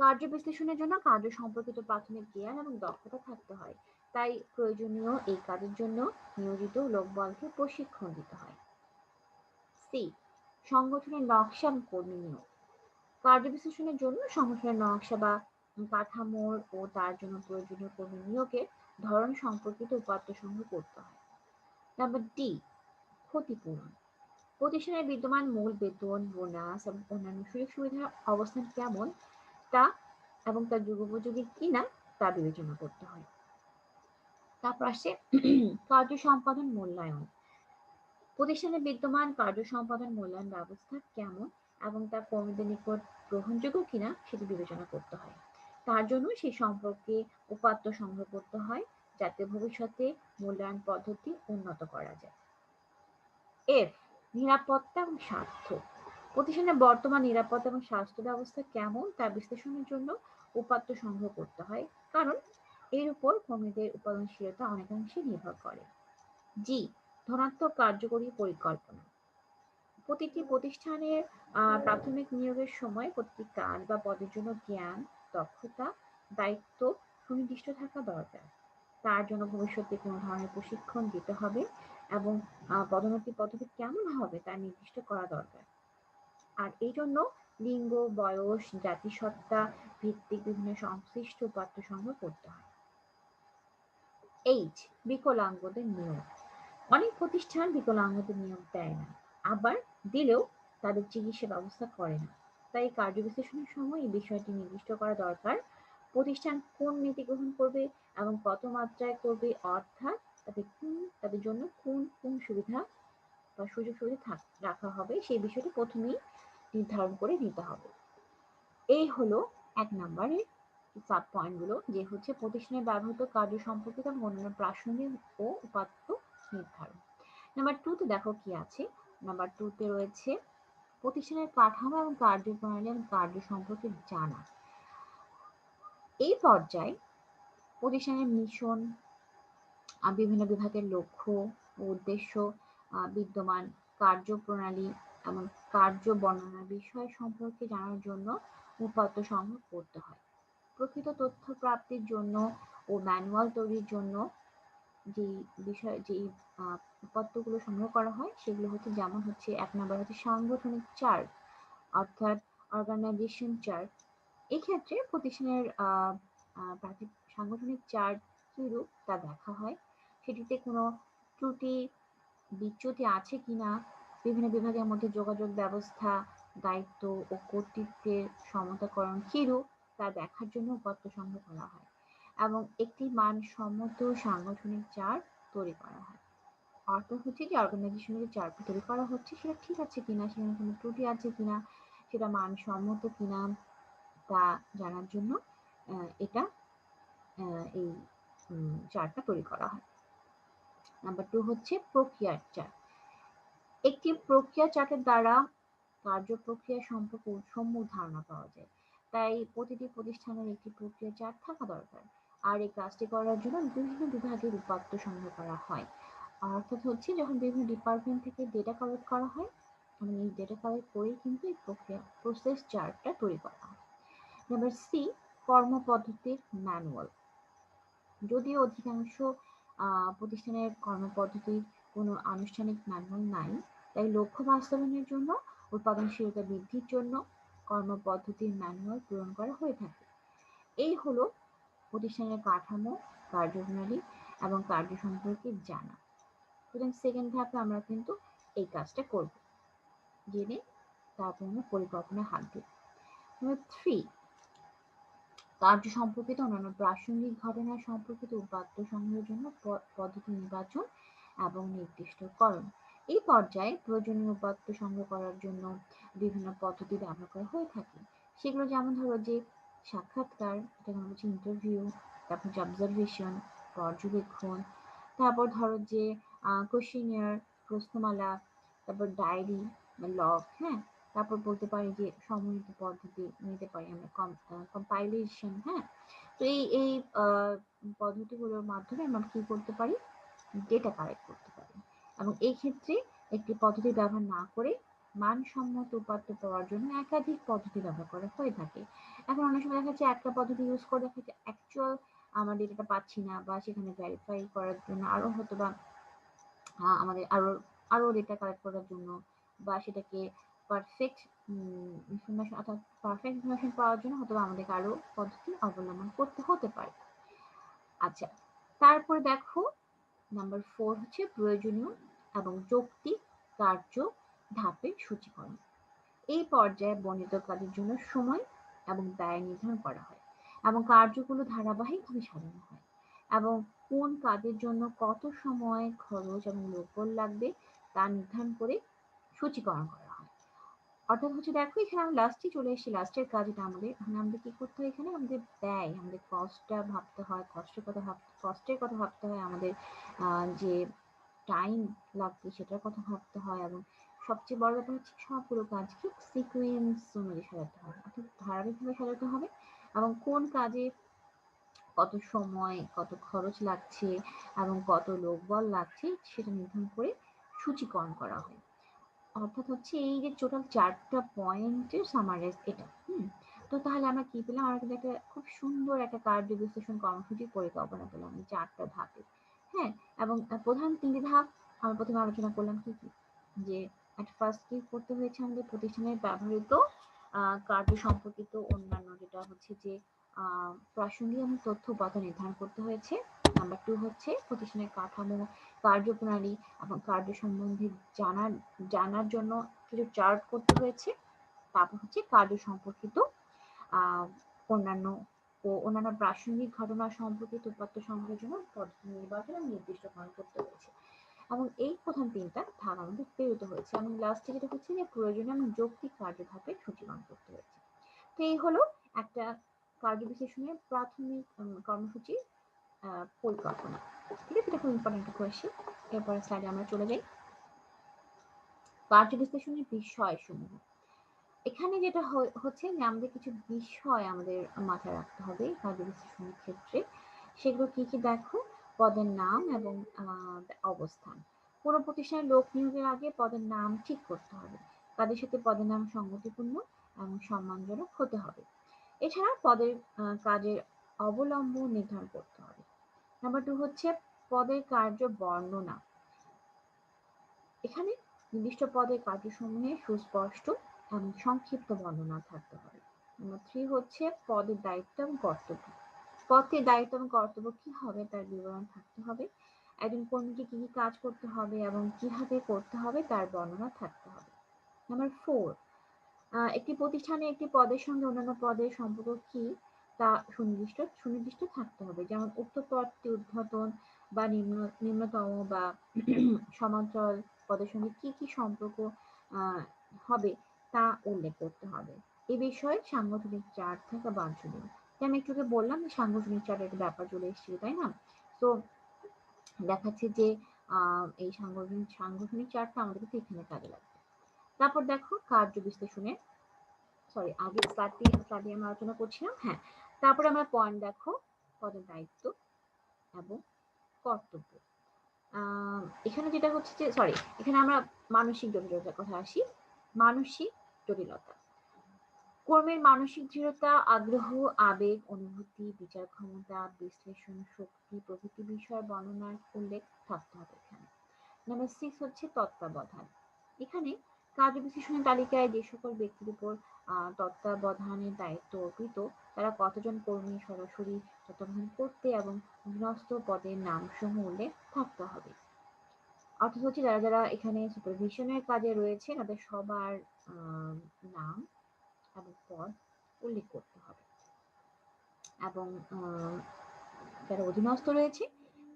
কার্য বিশ্লেষণের জন্য কার্য সম্পর্কিত প্রাথমিক জ্ঞান এবং দক্ষতা থাকতে হয়, তাই প্রয়োজনীয় এই কাজের জন্য নিয়োজিত লোকবলকে প্রশিক্ষণ দিতে হয়। সি, সংগঠনের নকশা এবং কর্মী নিয়োগ। কার্য বিশ্লেষণের জন্য সংগঠনের নকশা বা কাঠামোর ও তার জন্য প্রয়োজনীয় কর্মী নিয়োগের ধরন সম্পর্কিত উপাত্ত সংগ্রহ করতে হয়। নাম্বার ডি, ক্ষতিপূরণ। প্রতিষ্ঠানের বিদ্যমান মূল বেতন, বোনাস এবং অন্যান্য সুযোগ সুবিধার অবস্থান কেমন তা এবং তার যুগোপযোগী কিনা তা বিবেচনা করতে হয়। তারপর আসে কার্য সম্পাদন মূল্যায়ন। প্রতিষ্ঠানের বিদ্যমান কার্য সম্পাদন মূল্যায়ন ব্যবস্থা কেমন এবং তা কর্মীদের নিকট গ্রহণযোগ্য কিনা সেটি বিবেচনা করতে হয়। তার জন্য সেই সম্পর্কে উপাত্ত সংগ্রহ করতে হয় যাতে ভবিষ্যতে মূল্যায়ন পদ্ধতি উন্নত করা যায়। এফ, নিরাপত্তা এবং স্বাস্থ্য। প্রতিষ্ঠানের বর্তমান নিরাপত্তা এবং স্বাস্থ্য ব্যবস্থা কেমন তা বিশ্লেষণের জন্য উপাত্ত সংগ্রহ করতে হয়, কারণ এর উপর কর্মীদের উৎপাদনশীলতা অনেকাংশে নির্ভর করে। জি, ধনাত্মক কার্যকরী পরিকল্পনা। প্রতিটি প্রতিষ্ঠানের প্রাথমিক নিয়োগের সময় প্রতিটি কাজ বা পদের জন্য জ্ঞান, দক্ষতা, দায়িত্ব সুনির্দিষ্ট থাকা দরকার। তার জন্য ভবিষ্যতে কোনো ধরনের প্রশিক্ষণ দিতে হবে এবং পদোন্নতি পদ্ধতি কেমন হবে তা নির্দিষ্ট করা দরকার। আর এই জন্য লিঙ্গ, বয়স, জাতিসত্তা ভিত্তিক বিভিন্ন সংশ্লিষ্ট উপাত্ত সংগ্রহ করতে হয়। এইচ, বিকলাঙ্গদের নিয়োগ। অনেক প্রতিষ্ঠান বিকলাঙ্গদের নিয়োগ দেয় না, আবার দিলেও তাদের চিকিৎসা ব্যবস্থা করে না। তাই কার্য বিশ্লেষণের সময় এই বিষয়টি নির্দিষ্ট করা দরকার। প্রতিষ্ঠান কোন নীতি গ্রহণ করবে এবং কত মাত্রায় করবে, অর্থাৎ তাদের জন্য কোন কোন সুবিধা বা সুযোগ সুবিধা রাখা হবে সেই বিষয়টি প্রথমেই নির্ধারণ করে নিতে হবে। এই হলো ১ নম্বরের সাব পয়েন্টগুলো, যে হচ্ছে প্রতিষ্ঠানের ব্যবহৃত কার্য সম্পর্কিত এবং অন্যান্য প্রাসঙ্গিক ও উপাত্ত নির্ধারণ। নাম্বার 2 তে দেখো কি আছে। নাম্বার 2 তে রয়েছে প্রতিষ্ঠানের কাঠামো এবং কার্যপ্রণালী এবং কার্য সম্পর্কে জানা। এই পর্যায়ে প্রতিষ্ঠানের মিশন, বিভিন্ন বিভাগের লক্ষ্য ও উদ্দেশ্য, বিদ্যমান কার্যপ্রণালী এবং কার্য বর্ণনার বিষয় সম্পর্কে জানার জন্য উপাত্ত সংগ্রহ করতে হয়। প্রকৃত তথ্য প্রাপ্তির জন্য ও ম্যানুয়াল তৈরির জন্য যেই উপাত্তগুলো সংগ্রহ করা হয় সেগুলো হচ্ছে, যেমন হচ্ছে ১ নম্বর হচ্ছে সাংগঠনিক চার্ট, অর্থাৎ অর্গানাইজেশন চার্ট। এক্ষেত্রে প্রতিষ্ঠানের সাংগঠনিক চার্ট কিরূপ তা দেখা হয়, সেটিতে কোনো ত্রুটি বিচ্যুতি আছে কিনা, বিভিন্ন বিভাগের মধ্যে যোগাযোগ ব্যবস্থা, দায়িত্ব ও কর্তৃত্বের সমতাকরণ কিরূপ তা দেখার জন্য উপাত্ত সংগ্রহ করা হয় এবং একটি মানসম্মত সাংগঠনিক চার্ট তৈরি করা হয়। অর্থাৎ হচ্ছে যে অর্গানাইজেশনের যে চার্টটা তৈরি করা হচ্ছে সেটা ঠিক আছে কিনা, সেখানে কোনো ত্রুটি আছে কিনা, সেটা মানসম্মত কিনা তা জানার জন্য এটা এই চার্টটা তৈরি করা হয়। নাম্বার 2 হচ্ছে প্রক্রিয়ার চার্ট। একটি প্রক্রিয়া চার্টের দ্বারা কার্য প্রক্রিয়া সম্পর্কে সম্যক ধারণা পাওয়া যায়। তাই প্রতিটি প্রতিষ্ঠানের একটি প্রক্রিয়া চার্ট থাকা দরকার। আর এই কাজটি করার জন্য বিভিন্ন বিভাগের উপাত্ত সংগ্রহ করা হয়। অর্থাৎ হচ্ছে যখন বিভিন্ন ডিপার্টমেন্ট থেকে ডেটা কালেক্ট করা হয় এবং এই ডেটা কালেক্ট করেই কিন্তু এই প্রসেস চার্টটা তৈরি করা হয়। নাম্বার সি, কর্মপদ্ধতির ম্যানুয়াল। যদিও অধিকাংশ প্রতিষ্ঠানের কর্মপদ্ধতির কোনো আনুষ্ঠানিক ম্যানুয়াল নাই, তাই লক্ষ্য বাস্তবায়নের জন্য উৎপাদনশীলতা বৃদ্ধির জন্য কর্মপদ্ধতির ম্যানুয়াল পূরণ করা হয়ে থাকে। এই হলো প্রতিষ্ঠানের কাঠামো, কার্যপ্রণালী এবং কার্য সম্পর্কে জানা। সুতরাং সেকেন্ড ধাপে আমরা কিন্তু এই কাজটা করব, জেনে তারপর আমরা পরিকল্পনা হাত দিব। নাম্বার 3, কার্য সম্পর্কিত অন্যান্য প্রাসঙ্গিক ঘটনা সম্পর্কিত উপাত্ত সংগ্রহের জন্য পদ্ধতি নির্বাচন এবং নির্দিষ্টকরণ। এই পর্যায়ে প্রয়োজনীয় উপাত্ত সংগ্রহ করার জন্য বিভিন্ন পদ্ধতি ব্যবহার করা হয়ে থাকে। সেগুলো যেমন ধরো যে সাক্ষাৎকার, যেটা হচ্ছে ইন্টারভিউ, তারপর হচ্ছে অবজারভেশন, পর্যবেক্ষণ, তারপর ধরো যে কোশ্চেনিয়ার, প্রশ্নমালা, তারপর ডায়েরি বা লগ, হ্যাঁ, তারপর বলতে পারি যে সমন্বিত পদ্ধতি নিতে পারি আমরা, কম্পাইলেশন, হ্যাঁ। তো এই পদ্ধতিগুলোর মাধ্যমে আমরা কি করতে পারি, ডেটা কালেক্ট করতে পারি এবং এই ক্ষেত্রে একটি পদ্ধতি ব্যবহার না করে মানসম্মত উপাত্ত পাওয়ার জন্য একাধিক পদ্ধতি ব্যবহার করা হয়ে থাকে। এখন অনেক সময় দেখা যাচ্ছে একটা পদ্ধতি ইউজ করে দেখা যাচ্ছে অ্যাকচুয়াল আমরা ডেটাটা পাচ্ছি না, বা সেখানে ভেরিফাই করার জন্য আরো হয়তো বা আমাদের আরো ডেটা কালেক্ট করার জন্য, বা সেটাকে পারফেক্ট ইনফরমেশন অর্থাৎ পারফেক্ট ইনফরমেশন পাওয়ার জন্য হয়তো আমাদেরকে আরো পদ্ধতি অবলম্বন করতে হতে পারে। আচ্ছা, তারপরে দেখো নাম্বার 4 হচ্ছে প্রয়োজনীয় এবং যৌক্তিক কার্য ধাপের সূচিকরণ। এই পর্যায়ে বর্ণিত কাজের জন্য সময় এবং ব্যয় নির্ধারণ করা হয় এবং কার্যগুলো ধারাবাহিকভাবে সাজানো হয় এবং কোন কাজের জন্য কত সময়, খরচ এবং লোকবল লাগবে তা নির্ধারণ করে সূচিকরণ করা হয়। অর্থাৎ হচ্ছে দেখো এখানে আমি লাস্টে চলে এসেছি, লাস্টের কাজ এটা আমাদের। এখানে আমাদের কি করতে হয়, এখানে আমাদের ব্যয়, আমাদের কস্টটা ভাবতে হয়, কষ্টের কথা ভাবতে হয়, আমাদের যে টাইম লাগবে সেটার কথা ভাবতে হয় এবং সবচেয়ে বড় ব্যাপার হচ্ছে সবগুলো কাজকে সিকোয়েন্স অনুযায়ী সাজাতে হবে, অর্থাৎ ধারাবাহিকভাবে সাজাতে হবে এবং কোন কাজে কত সময়, কত খরচ লাগছে এবং কত লোকবল লাগছে সেটা নির্ধারণ করে সূচিকরণ করা হয়। অর্থাৎ হচ্ছে এই যে টোটাল 4টা পয়েন্টের সামারাইজ এটা। তো তাহলে আমরা কি পেলাম? আমরা কিন্তু একটা খুব সুন্দর একটা কার্য বিশ্লেষণ কর্মসূচির পরিকল্পনা পেলাম এই 4টা ধাপে। হ্যাঁ, এবং প্রধান 3টি ধাপ আমরা প্রথমে আলোচনা করলাম কি কি? যে at ফার্স্ট কি করতে হয়েছে, আমাদের প্রতিষ্ঠানের ব্যবহৃত কার্য সম্পর্কিত অন্যান্য যেটা হচ্ছে যে প্রাসঙ্গিক এবং তথ্য উপাত্ত নির্ধারণ করতে হয়েছে। নাম্বার 2 হচ্ছে প্রতিষ্ঠানের কাঠামো, কার্যপ্রণালী এবং কার্য সম্বন্ধে জানার জানার জন্য কিছু চার্ট করতে হয়েছে। তারপর হচ্ছে কার্য সম্পর্কিত অন্যান্য অন্যান্য প্রাসঙ্গিক ঘটনা সম্পর্কিত উপাত্ত সংগ্রহের জন্য পদ্ধতি নির্বাচন এবং নির্দিষ্টকরণ করতে হয়েছে। এবং এই প্রথম 3টা ধাপ আমাদের পেরোতে হয়েছে এবং লাস্টে যেটা হচ্ছে যে প্রয়োজনীয় এবং যৌক্তিক কার্যধাপে সূচিকরণ করতে হয়েছে। তো এই হলো একটা কার্য বিশ্লেষণের প্রাথমিক কর্মসূচির পরিকল্পনা। ঠিক আছে, এটা খুব ইম্পর্টেন্ট কোয়েশ্চেন। এরপরে স্লাইডে আমরা চলে যাই। কার্য বিশ্লেষণের বিষয়সমূহ। এখানে যেটা হচ্ছে যে আমাদের কিছু বিষয় আমাদের মাথায় রাখতে হবে কার্য বিশ্লেষণের ক্ষেত্রে। সেগুলো কি কি দেখো? পদের নাম এবং অবস্থান। কোনো প্রতিষ্ঠানে লোক নিয়োগের আগে পদের নাম ঠিক করতে হবে। তাদের সাথে পদের নাম সঙ্গতিপূর্ণ এবং সম্মানজনক হতে হবে। এছাড়া পদের কাজের অবলম্বন নির্ধারণ করতে হবে। নাম্বার 2 হচ্ছে পদের কার্য বর্ণনা। এখানে নির্দিষ্ট পদের কার্যসমূহের সুস্পষ্ট এবং সংক্ষিপ্ত বর্ণনা থাকতে হবে। নাম্বার 3 হচ্ছে পদের দায়িত্ব এবং কর্তব্য। পদের দায়িত্ব এবং কর্তব্য কি হবে তার বিবরণ থাকতে হবে। একজন কর্মীকে কি কি কাজ করতে হবে এবং কিভাবে করতে হবে তার বর্ণনা থাকতে হবে। নাম্বার 4, একটি প্রতিষ্ঠানে একটি পদের সঙ্গে অন্যান্য পদের সম্পর্ক কি তা সুনির্দিষ্ট থাকতে হবে। যেমন উক্ত পদটি ঊর্ধ্বতন বা নিম্নতম বা সমান্তরাল পদের সঙ্গে কি কি সম্পর্ক হবে তা উল্লেখ করতে হবে। এ বিষয়ে সাংগঠনিক চার্ট থাকা বাঞ্ছনীয়। আমি একটু আগে বললাম যে সাংগঠনিক চার্টের একটা ব্যাপার চলে এসেছিল, তাই না? তো দেখাচ্ছে যে এই সাংগঠনিক চার্টটা আমাদের কিন্তু এখানে কাজে লাগবে। তারপর দেখো কার্য বিশ্লেষণে, সরি আগে স্লাইডে আমরা আলোচনা করছিলাম। হ্যাঁ, তারপরে আমরা পয়েন্ট দেখো পদের দায়িত্ব এবং কর্তব্য। এখানে যেটা হচ্ছে যে সরি এখানে আমরা মানসিক জটিলতার কথা আসি। মানসিক জটিলতা, কর্মের মানসিক দৃঢ়তা, আগ্রহ, আবেগ, অনুভূতি, বিচার ক্ষমতা, বিশ্লেষণ শক্তি প্রভৃতি বিষয়ের বর্ণনার উল্লেখ থাকতে হবে এখানে। নাম্বার 6 হচ্ছে তত্ত্বাবধান। এখানে কার্য বিশ্লেষণের তালিকায় যে সকল ব্যক্তির উপর তত্ত্বাবধানের দায়িত্ব অর্পিত তারা কতজন কর্মী সরাসরি তত্ত্বাবধান করতে এবং অধীনস্থ পদের নামসমূহ উল্লেখ থাকতে হবে। অর্থাৎ হচ্ছে যারা যারা এখানে সুপারভিশনের কাজে রয়েছে তাদের সবার নাম এবং পদ উল্লেখ করতে হবে এবং যারা অধীনস্থ রয়েছে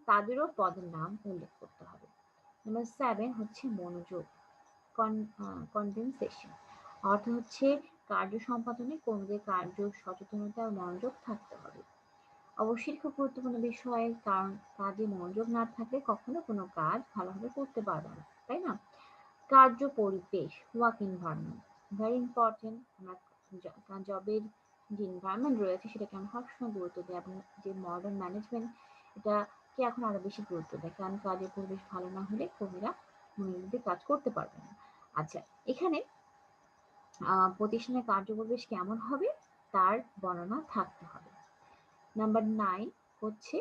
তাদেরও পদের নাম উল্লেখ করতে হবে। নাম্বার 7 হচ্ছে মনোযোগ, কনডেনসেশন। অর্থ হচ্ছে কার্য সম্পাদনে কর্মীদের কার্য সচেতনতা ও মনোযোগ থাকতে হবে। অবশ্যই খুব গুরুত্বপূর্ণ বিষয়, কারণ কাজে মনোযোগ না থাকলে কখনো কোনো কাজ ভালোভাবে করতে পারবে না, তাই না? কার্য পরিবেশ, ওয়ার্ক এনভায়রনমেন্ট, ভেরি ইম্পর্টেন্ট। আমরা জবের যে এনভায়রনমেন্ট রয়েছে সেটাকে আমরা সবসময় গুরুত্ব দিই এবং যে মডার্ন ম্যানেজমেন্ট এটাকে এখন আরো বেশি গুরুত্ব দেয়, কারণ কাজের পরিবেশ ভালো না হলে কর্মীরা মনোযোগ দিয়ে কাজ করতে পারবে না। আচ্ছা, এখানে প্রতিষ্ঠানের কার্য পরিবেশ কেমন হবে তার বর্ণনা থাকতে হবে। নাম্বার 9 হচ্ছে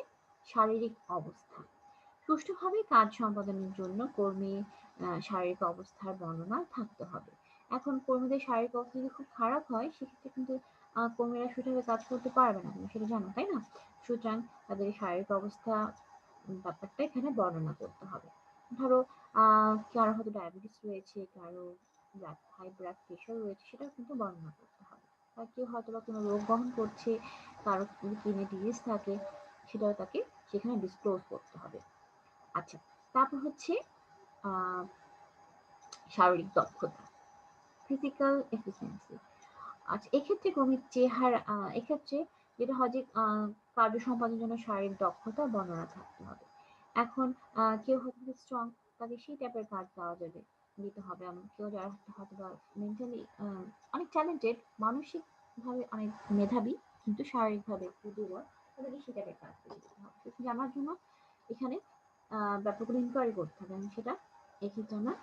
শারীরিক অবস্থা। সুষ্ঠুভাবে কাজ সম্পাদনের জন্য কর্মীর শারীরিক অবস্থার বর্ণনা থাকতে হবে। এখন কর্মীদের শারীরিক অবস্থা যদি খুব খারাপ হয় সেক্ষেত্রে কিন্তু কর্মীরা সঠিকভাবে কাজ করতে পারবে না, সেটা জানো তাই না? সুতরাং তাদের শারীরিক অবস্থা ব্যাপারটা এখানে বর্ণনা করতে হবে। ধরো কারো হয়তো ডায়াবেটিস রয়েছে, কারো হাই ব্লাড প্রেশার রয়েছে সেটাও কিন্তু বর্ণনা করতে হবে। আর কেউ হয়তো বা কোনো রোগ বহন করছে, কারো কিডনি ডিজিজ থাকে, সেটাও তাকে সেখানে ডিসক্লোজ করতে হবে। আচ্ছা, তারপর হচ্ছে শারীরিক দক্ষতা, ফিজিক্যাল এফিসিয়েন্সি। আচ্ছা, এক্ষেত্রে কর্মীর চেহারা, এক্ষেত্রে যেটা হয় যে কার্য সম্পাদনের জন্য শারীরিক দক্ষতা বর্ণনা থাকতে হবে। এখন কেউ হয়তো স্ট্রং, তাকে সেই টাইপের কাজ দেওয়া যাবে, দিতে হবে। এমন কেউ যারা হয়তো বা মেন্টালি অনেক ট্যালেন্টেড, মানসিক ভাবে অনেক মেধাবী, কিন্তু শারীরিকভাবে একটু দুর্বল, তাদেরকে সেই টাইপের কাজ দিতে হবে। সেটা জানার জন্য এখানে ব্যাপারগুলো ইনকোয়ারি করতে হবে, এবং সেটা এক্ষেত্রে আমরা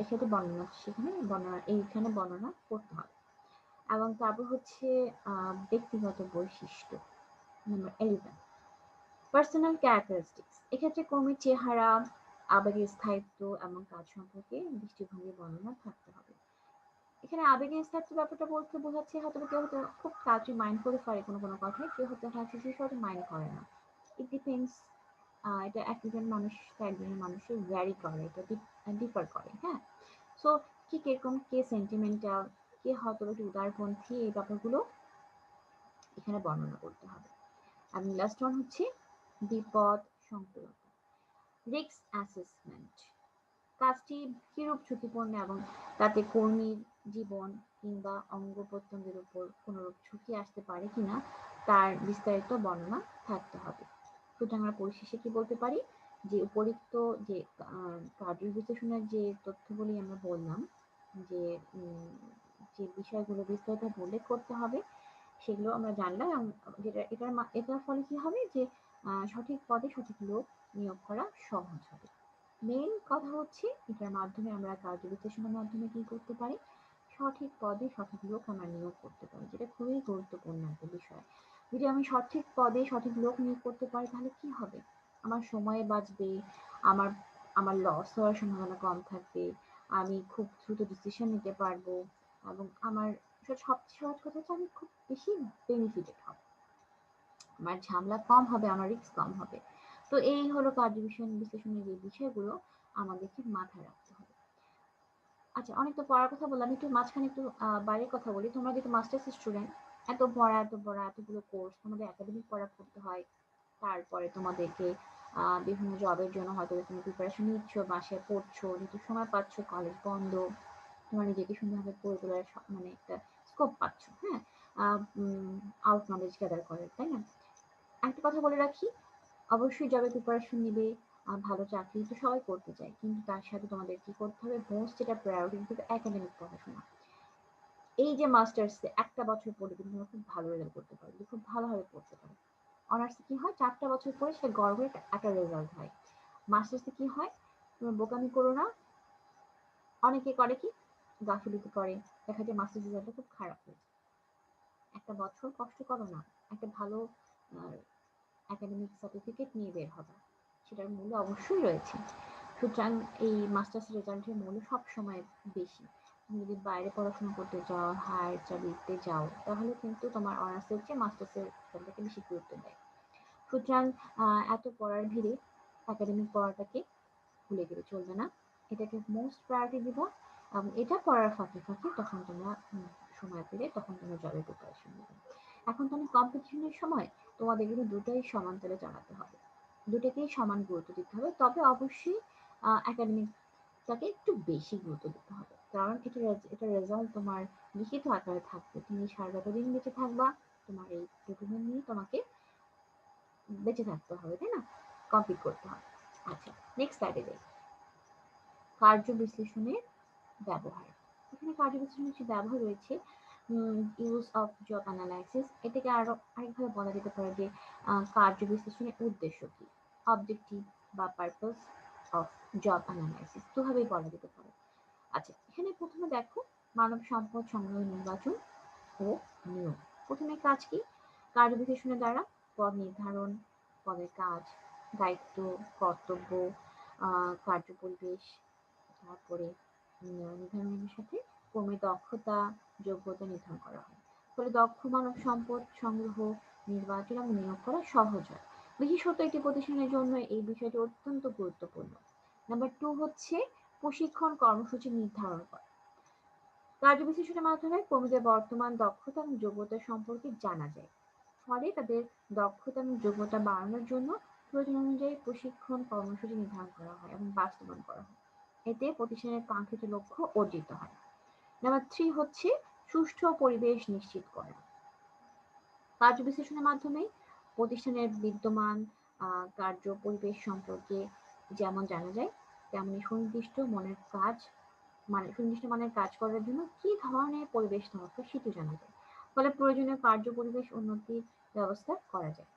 এক্ষেত্রে বর্ণনা, সেখানে বর্ণনা, এইখানে বর্ণনা করতে হবে। এবং তারপর হচ্ছে ব্যক্তিগত বৈশিষ্ট্য, নাম্বার 11, পার্সোনাল ক্যারেক্টারিস্টিক্স। এক্ষেত্রে কর্মীর চেহারা, আবেগের স্থায়িত্ব এবং কাজ সম্পর্কে দৃষ্টিভঙ্গি বর্ণনা থাকতে হবে। এখানে আবেগের স্থায়িত্ব ব্যাপারটা বলতে বোঝাচ্ছে হয়তো কেউ হয়তো খুব তাড়াতাড়ি মাইন্ড করে ফেলে কোনো কোনো কথায়, কেউ হয়তো হচ্ছে যে সহজে মাইন্ড করে না। ইট ডিপেন্ডস, এটা একজন মানুষ একজনের মানুষের ভ্যারি করে, এটা ডিফার করে। হ্যাঁ, সো কি কিরকম, কে সেন্টিমেন্টাল, কে হয়তো একটু উদারপন্থী, এই ব্যাপারগুলো এখানে বর্ণনা করতে হবে। এবং লাস্ট ওয়ান হচ্ছে বিপদ সংকুলতা, রিস্ক অ্যাসেসমেন্ট। কাজটি কিরূপ ঝুঁকিপূর্ণ এবং তাতে কর্মীর জীবন কিংবা অঙ্গ প্রত্যঙ্গের উপর কোনরূপ ঝুঁকি আসতে পারে কিনা তার বিস্তারিত বর্ণনা থাকতে হবে। সুতরাং আমরা পরিশেষে কি বলতে পারি যে উপরিক্ত যে কার্য বিশ্লেষণের যে তথ্যগুলি আমরা বললাম, যে যে বিষয়গুলো বিস্তারিত উল্লেখ করতে হবে, সেগুলো আমরা জানলাম। এবং যেটা এটার ফলে কি হবে যে সঠিক পদে সঠিক লোক নিয়োগ করা সহজ হবে। মেইন কথা হচ্ছে এটার মাধ্যমে আমরা কার্য বিশ্লেষণের মাধ্যমে কি করতে পারি, সঠিক পদে সঠিক লোক আমরা নিয়োগ করতে পারি, যেটা খুবই গুরুত্বপূর্ণ একটা বিষয়। যদি আমি সঠিক পদে সঠিক লোক নিয়োগ করতে পারি, তাহলে কি হবে, আমার সময় বাঁচবে, আমার আমার লস হওয়ার সম্ভাবনা কম থাকবে, আমি খুব দ্রুত ডিসিশন নিতে পারবো, এবং আমার সবচেয়ে সহজ কথা হচ্ছে আমি খুব বেশি বেনিফিটেড হব, আমার ঝামেলা কম হবে, আমার রিস্ক কম হবে। তো এই হলো কার্য বিশ্লেষণের যে বিষয়গুলো আমাদেরকে মাথায় রাখতে হবে। আচ্ছা, অনেক তো পড়ার কথা বললাম, একটু মাঝখানে একটু বাইরের কথা বলি। তোমরা যেহেতু মাস্টার্স স্টুডেন্ট, এত পড়া এত পড়া এতগুলো কোর্স, তোমাদের একাডেমিক পড়া করতে হয়, তারপরে তোমাদেরকে বিভিন্ন জবের জন্য হয়তো তুমি প্রিপারেশন নিচ্ছ, বাসায় পড়ছো, যেহেতু সময় পাচ্ছ, কলেজ বন্ধ, তোমার নিজেকে সুন্দরভাবে পড়ে তোলার মানে একটা স্কোপ পাচ্ছ। হ্যাঁ, আউট নলেজ গ্যাদার করার, তাই না? একটা কথা বলে রাখি, অবশ্যই জবের প্রিপারেশন নিবে, ভালো চাকরি তো সবাই করতে চায়, কিন্তু তার সাথে তোমাদের কি করতে হবে, মোস্ট যেটা প্রায়োরিটি দিতে, একাডেমিক পড়াশোনা। এই যে মাস্টার্সে একটা বছর পড়ে কিন্তু তোমরা খুব ভালো রেজাল্ট করতে পারো, খুব ভালোভাবে পড়তে পারো। অনার্সে কি হয়, 4টা বছর পরে সে গর্বের একটা রেজাল্ট হয়। মাস্টার্সে কি হয়, তুমি বোকামি করো না, অনেকে করে কি, গাফিলতি করে, দেখা যায় মাস্টার্স রেজাল্টটা খুব খারাপ হয়েছে। একটা বছর কষ্ট করো না, একটা ভালো একাডেমিক সার্টিফিকেট নিয়ে বের হবে, সেটার মূল্য অবশ্যই রয়েছে। সুতরাং এই মাস্টার্স রেজাল্টের মূল্য সবসময় বেশি। তুমি যদি বাইরে পড়াশোনা করতে যাও, হায়ার স্টাডিতে যাও, তাহলে কিন্তু তোমার অনার্সের চেয়ে মাস্টার্সের রেজাল্টটাকে বেশি গুরুত্ব দেয়। সুতরাং এত পড়ার ভিড়ে একাডেমিক পড়াটাকে ভুলে গেলে চলবে না, এটাকে মোস্ট প্রায়োরিটি দিবা। এবং এটা পড়ার ফাঁকে ফাঁকে তখন তোমরা সময় পেলে তখন তোমরা জবের প্রিপারেশন নেবে। এখন তো অনেক কম্পিটিশনের সময়, তোমাদের কিন্তু দুটোই সমান তালে চালাতে হবে, দুটোকেই সমান গুরুত্ব দিতে হবে। তবে অবশ্যই একাডেমিকটাকে একটু বেশি গুরুত্ব দিতে হবে, কারণ এটা রেজাল্ট তোমার লিখিত আকারে থাকবে, তুমি সারা যতদিন বেঁচে থাকবা, তোমার এই ডকুমেন্ট নিয়ে তোমাকে বেঁচে থাকতে হবে, তাই না, কমপ্লিট করতে হবে। আচ্ছা, নেক্সট স্লাইডে যাই। কার্য বিশ্লেষণের ব্যবহার। এখানে কার্য বিশ্লেষণের যে ব্যবহার রয়েছে, ইউজ অফ জব অ্যানালাইসিস, এটাকে আরো আরেকভাবে বলা যেতে পারে যে কার্য বিশ্লেষণের উদ্দেশ্য কি, অবজেক্টিভ বা পারপাস অফ জব অ্যানালাইসিস, দুভাবেই বলা যেতে পারে। আচ্ছা, এখানে প্রথমে দেখো, মানব সম্পদ সংগ্রহ, নির্বাচন ও নিয়োগ। প্রথমে কাজ কি, কার্য বিশ্লেষণের দ্বারা পদ নির্ধারণ, পদের কাজ, দায়িত্ব, কর্তব্য, কার্য পরিবেশ, তারপরে নির্ধারণের সাথে কর্মীর দক্ষতা, যোগ্যতা নির্ধারণ করা হয়। ফলে দক্ষ মানব সম্পদ সংগ্রহ, নির্বাচন এবং নিয়োগ করা সহজ হয়। বিশেষত একটি প্রতিষ্ঠানের জন্য এই বিষয়টি অত্যন্ত গুরুত্বপূর্ণ। নাম্বার 2 হচ্ছে প্রশিক্ষণ কর্মসূচি নির্ধারণ করা। কার্য বিশ্লেষণের মাধ্যমে কর্মীদের বর্তমান দক্ষতা এবং যোগ্যতা সম্পর্কে জানা যায়। ফলে তাদের দক্ষতা এবং যোগ্যতা বাড়ানোর জন্য প্রয়োজন অনুযায়ী প্রশিক্ষণ কর্মসূচি নির্ধারণ করা হয় এবং বাস্তবায়ন করা হয়। এতে প্রতিষ্ঠানের কাঙ্ক্ষিত লক্ষ্য অর্জিত হয়। নাম্বার 3 হচ্ছে সুষ্ঠু পরিবেশ নিশ্চিত করা। কার্য বিশ্লেষণের মাধ্যমে প্রতিষ্ঠানের বিদ্যমান কার্য পরিবেশ সম্পর্কে যেমন জানা যায়, তেমনি সুনির্দিষ্ট মানের কাজ করার জন্য কি ধরনের পরিবেশ দরকার সেটি জানা যায়। ফলে প্রয়োজনীয় কার্য পরিবেশ উন্নতির ব্যবস্থা করা যায়।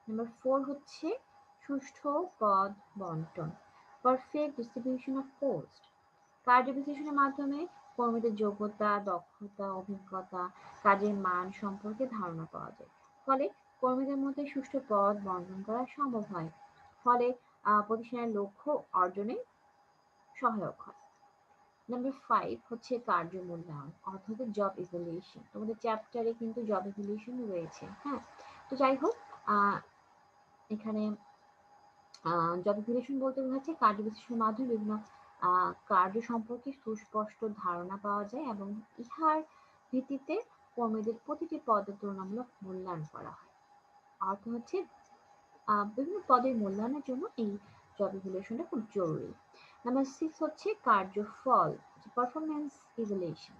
নাম্বার 4 হচ্ছে সুষ্ঠু পদ বন্টন, পারফেক্ট ডিস্ট্রিবিউশন অফ পোস্ট। কার্য বিশ্লেষণের মাধ্যমে কর্মীদের যোগ্যতা, দক্ষতা, অভিজ্ঞতা, কাজের মান সম্পর্কে ধারণা পাওয়া যায়। ফলে কর্মীদের মধ্যে সুষ্ঠু পদ বন্টন করা সম্ভব হয়। ফলে প্রতিষ্ঠানের লক্ষ্য অর্জনে সহায়ক হয়। নাম্বার 5 হচ্ছে কার্য মূল্যায়ন অর্থাৎ জব ইভ্যালুয়েশন। তোমাদের চ্যাপ্টারে কিন্তু জব ইভ্যালুয়েশন রয়েছে। হ্যাঁ, তো যাই হোক, এখানে জব ইভ্যালুয়েশন বলতে বোঝাচ্ছে কার্য বিশ্লেষণের মাধ্যমে বিভিন্ন কার্য সম্পর্কে সুস্পষ্ট ধারণা পাওয়া যায় এবং ইহার ভিত্তিতে কর্মীদের প্রতিটি পদের তুলনামূলক মূল্যায়ন করা হয়। অর্থ হচ্ছে বিভিন্ন পদের মূল্যায়নের জন্য এই জব ইভ্যালুয়েশনটা খুব জরুরি। নাম্বার 6 হচ্ছে কার্যফল, পারফরম্যান্স ইভ্যালুয়েশন।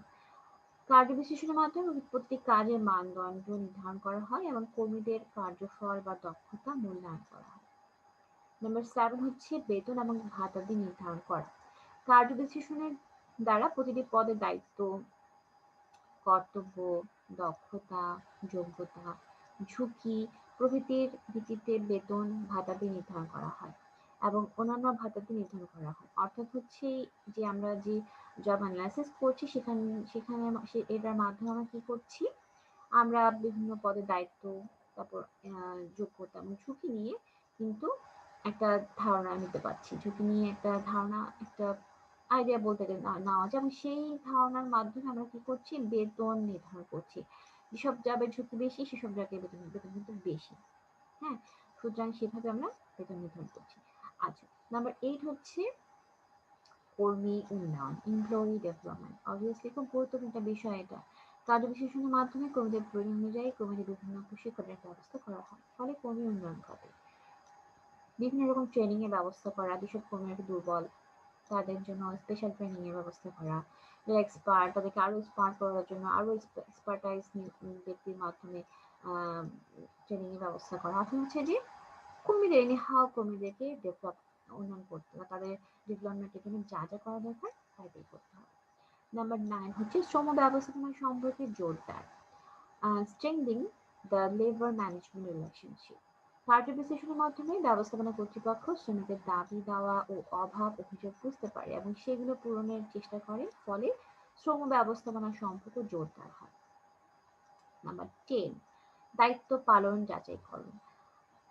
কার্য বিশ্লেষণের মাধ্যমে প্রতিটি কাজের মানদণ্ড নির্ধারণ করা হয় এবং কর্মীদের কার্যফল বা দক্ষতা মূল্যায়ন করা হয়। নাম্বার 7 হচ্ছে বেতন এবং ভাতাদি নির্ধারণ করা। কার্য বিশ্লেষণের দ্বারা প্রতিটি পদের দায়িত্ব, কর্তব্য, দক্ষতা, যোগ্যতা, ঝুঁকি প্রভৃতির ভিত্তিতে বেতন ভাতাদি নির্ধারণ করা হয় এবং অন্যান্য ভাতাদি নির্ধারণ করা হয়। অর্থাৎ হচ্ছে যে আমরা যে জব অ্যানালাইসিস করছি সেখানে এটার মাধ্যমে আমরা কি করছি, আমরা বিভিন্ন পদের দায়িত্ব, তারপর যোগ্যতা এবং ঝুঁকি নিয়ে কিন্তু একটা ধারণা নিতে পারছি। ঝুঁকি নিয়ে একটা ধারণা, একটা আইডিয়া বলতে গেলে নেওয়া যায় এবং সেই ধারণার মাধ্যমে আমরা কি করছি, বেতন নির্ধারণ করছি। যেসব জবের ঝুঁকি বেশি সেসব জায়গায় বেতন কিন্তু বেশি। হ্যাঁ, সুতরাং সেভাবে আমরা বেতন নির্ধারণ করছি। আচ্ছা, নাম্বার 8 হচ্ছে কর্মী উন্নয়ন, এমপ্লয়ি ডেভেলপমেন্ট। অবভিয়াসলি খুব গুরুত্বপূর্ণ একটা বিষয় এটা। কার্য বিশ্লেষণের মাধ্যমে কর্মীদের প্রয়োজন অনুযায়ী কর্মীদের বিভিন্ন প্রশিক্ষণের ব্যবস্থা করা হয়। ফলে কর্মী উন্নয়ন ঘটে। বিভিন্ন রকম ট্রেনিং এর ব্যবস্থা করা, যেসব কর্মীরা দুর্বল তাদের জন্য স্পেশাল ট্রেনিং এর ব্যবস্থা করা, যারা এক্সপার্ট তাদেরকে আরো স্মার্ট করার জন্য আরো এক্সপার্টাইজ ব্যক্তির মাধ্যমে ট্রেনিং এর ব্যবস্থা করা। অর্থাৎ হচ্ছে যে কর্মীদেরকে ডেভেলপ, উন্নয়ন করতে হবে, তাদের ডেভেলপমেন্টের জন্য যা যা করা দরকার তাই করতে হবে। নাম্বার 9 হচ্ছে শ্রম ব্যবস্থাপনা সম্পর্কে জোরদার, strengthening the labour management relationship. কার্য বিশ্লেষণের মাধ্যমে ব্যবস্থাপনা কর্তৃপক্ষ শ্রমিকের দাবি দাওয়া ও অভাব অভিযোগ বুঝতে পারে এবং সেগুলো পূরণের চেষ্টা করে। ফলে শ্রম ব্যবস্থাপনা সম্পর্ক জোরদার হয়। নাম্বার 10 দায়িত্ব পালন যাচাইকরণ।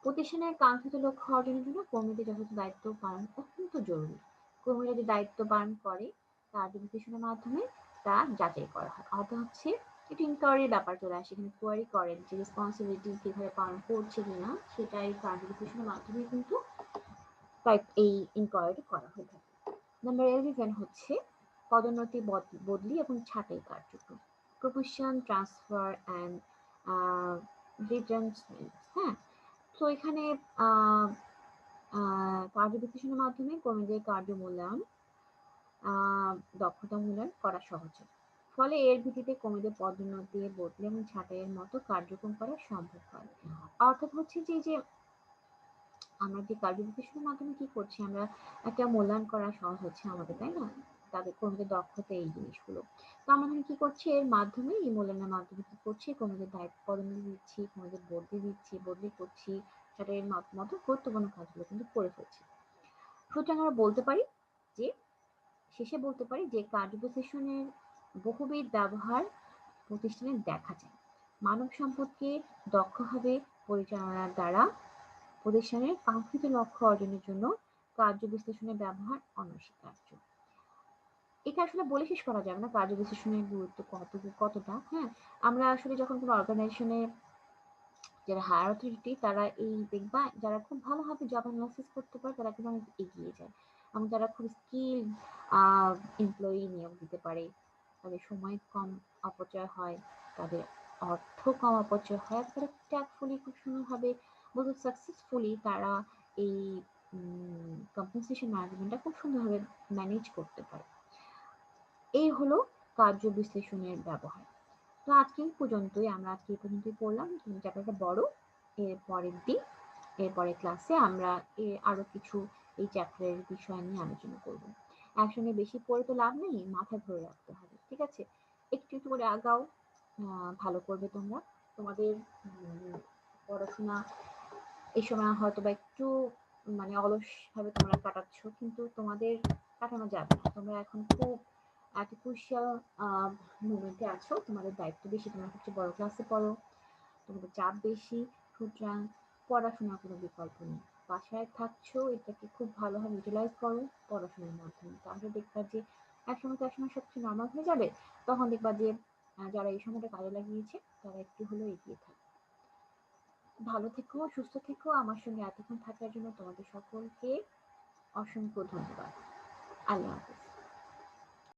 প্রতিষ্ঠানের কাঙ্ক্ষিত লক্ষ্য অর্জনের জন্য কর্মীদের যথাযথ দায়িত্ব পালন অত্যন্ত জরুরি। কর্মীরা যে দায়িত্ব পালন করে কার্য বিশ্লেষণের মাধ্যমে তা যাচাই করা হয়। অর্থাৎ হচ্ছে একটু ইনকোয়ারির ব্যাপার চলে আসে, এখানে কোয়ারি করেন যে রেসপন্সিবিলিটি কিভাবে পালন করছে কিনা, সেটাই কার্য বিশ্লেষণের মাধ্যমে কিন্তু এই ইনকোয়ারিটা করা হয়ে থাকে। নাম্বার 11 হচ্ছে পদোন্নতি, বদলি এবং ছাঁটাই কার্যক্রম, প্রমোশন, ট্রান্সফার অ্যান্ড রিট্রেন্চমেন্ট। হ্যাঁ, তো এখানে আহ কার্য বিশ্লেষণের মাধ্যমে কর্মীদের কার্য মূল্যায়ন, দক্ষতা মূল্যায়ন করা সহজ হয়। ফলে এর ভিত্তিতে কর্মীদের পদোন্নতি, বদলি এবং ছাঁটাইয়ের মতো কার্যক্রম করা সম্ভব হয়। অর্থাৎ হচ্ছে যে আমরা যে কার্য বিশ্লেষণের মাধ্যমে কি করছি, আমরা একটা মূল্যায়ন করা সহজ হচ্ছে আমাদের, তাই না? তাদের কর্মীদের দক্ষতা, এই জিনিসগুলো। তো আমরা কি করছি, এর মাধ্যমে, এই মূল্যায়নের মাধ্যমে কি করছি, কর্মীদের দায়িত্ব পদোন্নতি দিচ্ছি, কর্মীদের বদলি করছি, ছাঁটাইয়ের মতো গুরুত্বপূর্ণ কাজগুলো কিন্তু করে ফেলছি। সুতরাং আমরা বলতে পারি যে কার্য বিশ্লেষণের বহুবিধ ব্যবহার প্রতিষ্ঠানে দেখা যায়। মানব সম্পদকে দক্ষভাবে পরিচালনার দ্বারা প্রতিষ্ঠানের কাঙ্ক্ষিত লক্ষ্য অর্জনের জন্য কার্য বিশ্লেষণের ব্যবহার অনস্বীকার্য। এটা আসলে বলে শেষ করা যাবে না কার্য বিশ্লেষণের গুরুত্ব কতটা। হ্যাঁ, আমরা আসলে যখন কোনো অর্গানাইজেশনে যারা হায়ার অথরিটি, তারা এই দেখবা যারা খুব ভালোভাবে জব অ্যানালাইসিস করতে পারে তারা কিন্তু অনেক এগিয়ে যায় এবং যারা খুব স্কিল এমপ্লয়ি নিয়োগ দিতে পারে, তাদের সময় কম অপচয় হয়, তাদের অর্থ কম অপচয় হয়, তারা ট্যাক্টফুলি খুব সুন্দরভাবে বহু সাকসেসফুলি তারা এই কম্পেনসেশন ম্যানেজমেন্টটা খুব সুন্দরভাবে ম্যানেজ করতে পারে। এই হলো কার্য বিশ্লেষণের ব্যবহার। তো আজকে এই পর্যন্তই, আমরা আজকে এই পর্যন্তই পড়লাম। তুমি চ্যাপ্টারটা বড়, এর পরের দিন এরপরের ক্লাসে আমরা আরো কিছু এই চ্যাপ্টারের বিষয় নিয়ে আলোচনা করব। একসঙ্গে বেশি পড়ে তো লাভ নেই, মাথায় ধরে রাখতে হবে, ঠিক আছে? একটু একটু করে আগাও, ভালো করবে তোমরা। তোমাদের পড়াশোনা এই সময় হয়তো বা একটু মানে অলস ভাবে তোমরা কাটাচ্ছ, কিন্তু তোমাদের কাটানো যাবে না। তোমরা এখন খুব একটা ক্রুশিয়াল মুভমেন্টে আছো, তোমাদের দায়িত্ব বেশি, তোমরা সবচেয়ে বড় ক্লাসে পড়ো, তোমাদের চাপ বেশি, সুতরাং পড়াশোনার কোনো বিকল্প নেই। বাসায় থাকছো, এটাকে খুব ভালোভাবে ইউটিলাইজ করো পড়াশোনার মাধ্যমে। তাহলে দেখবা যে একসময় তো একসময় সবকিছু নর্মাল হয়ে যাবে, তখন দেখবা যে যারা এই সময়টা কাজে লাগিয়েছে তারা একটু হলেও এগিয়ে থাকবে। ভালো থেকো, সুস্থ থেকো। আমার সঙ্গে এতক্ষণ থাকার জন্য তোমাদের সকলকে অসংখ্য ধন্যবাদ। আল্লাহ হাফেজ।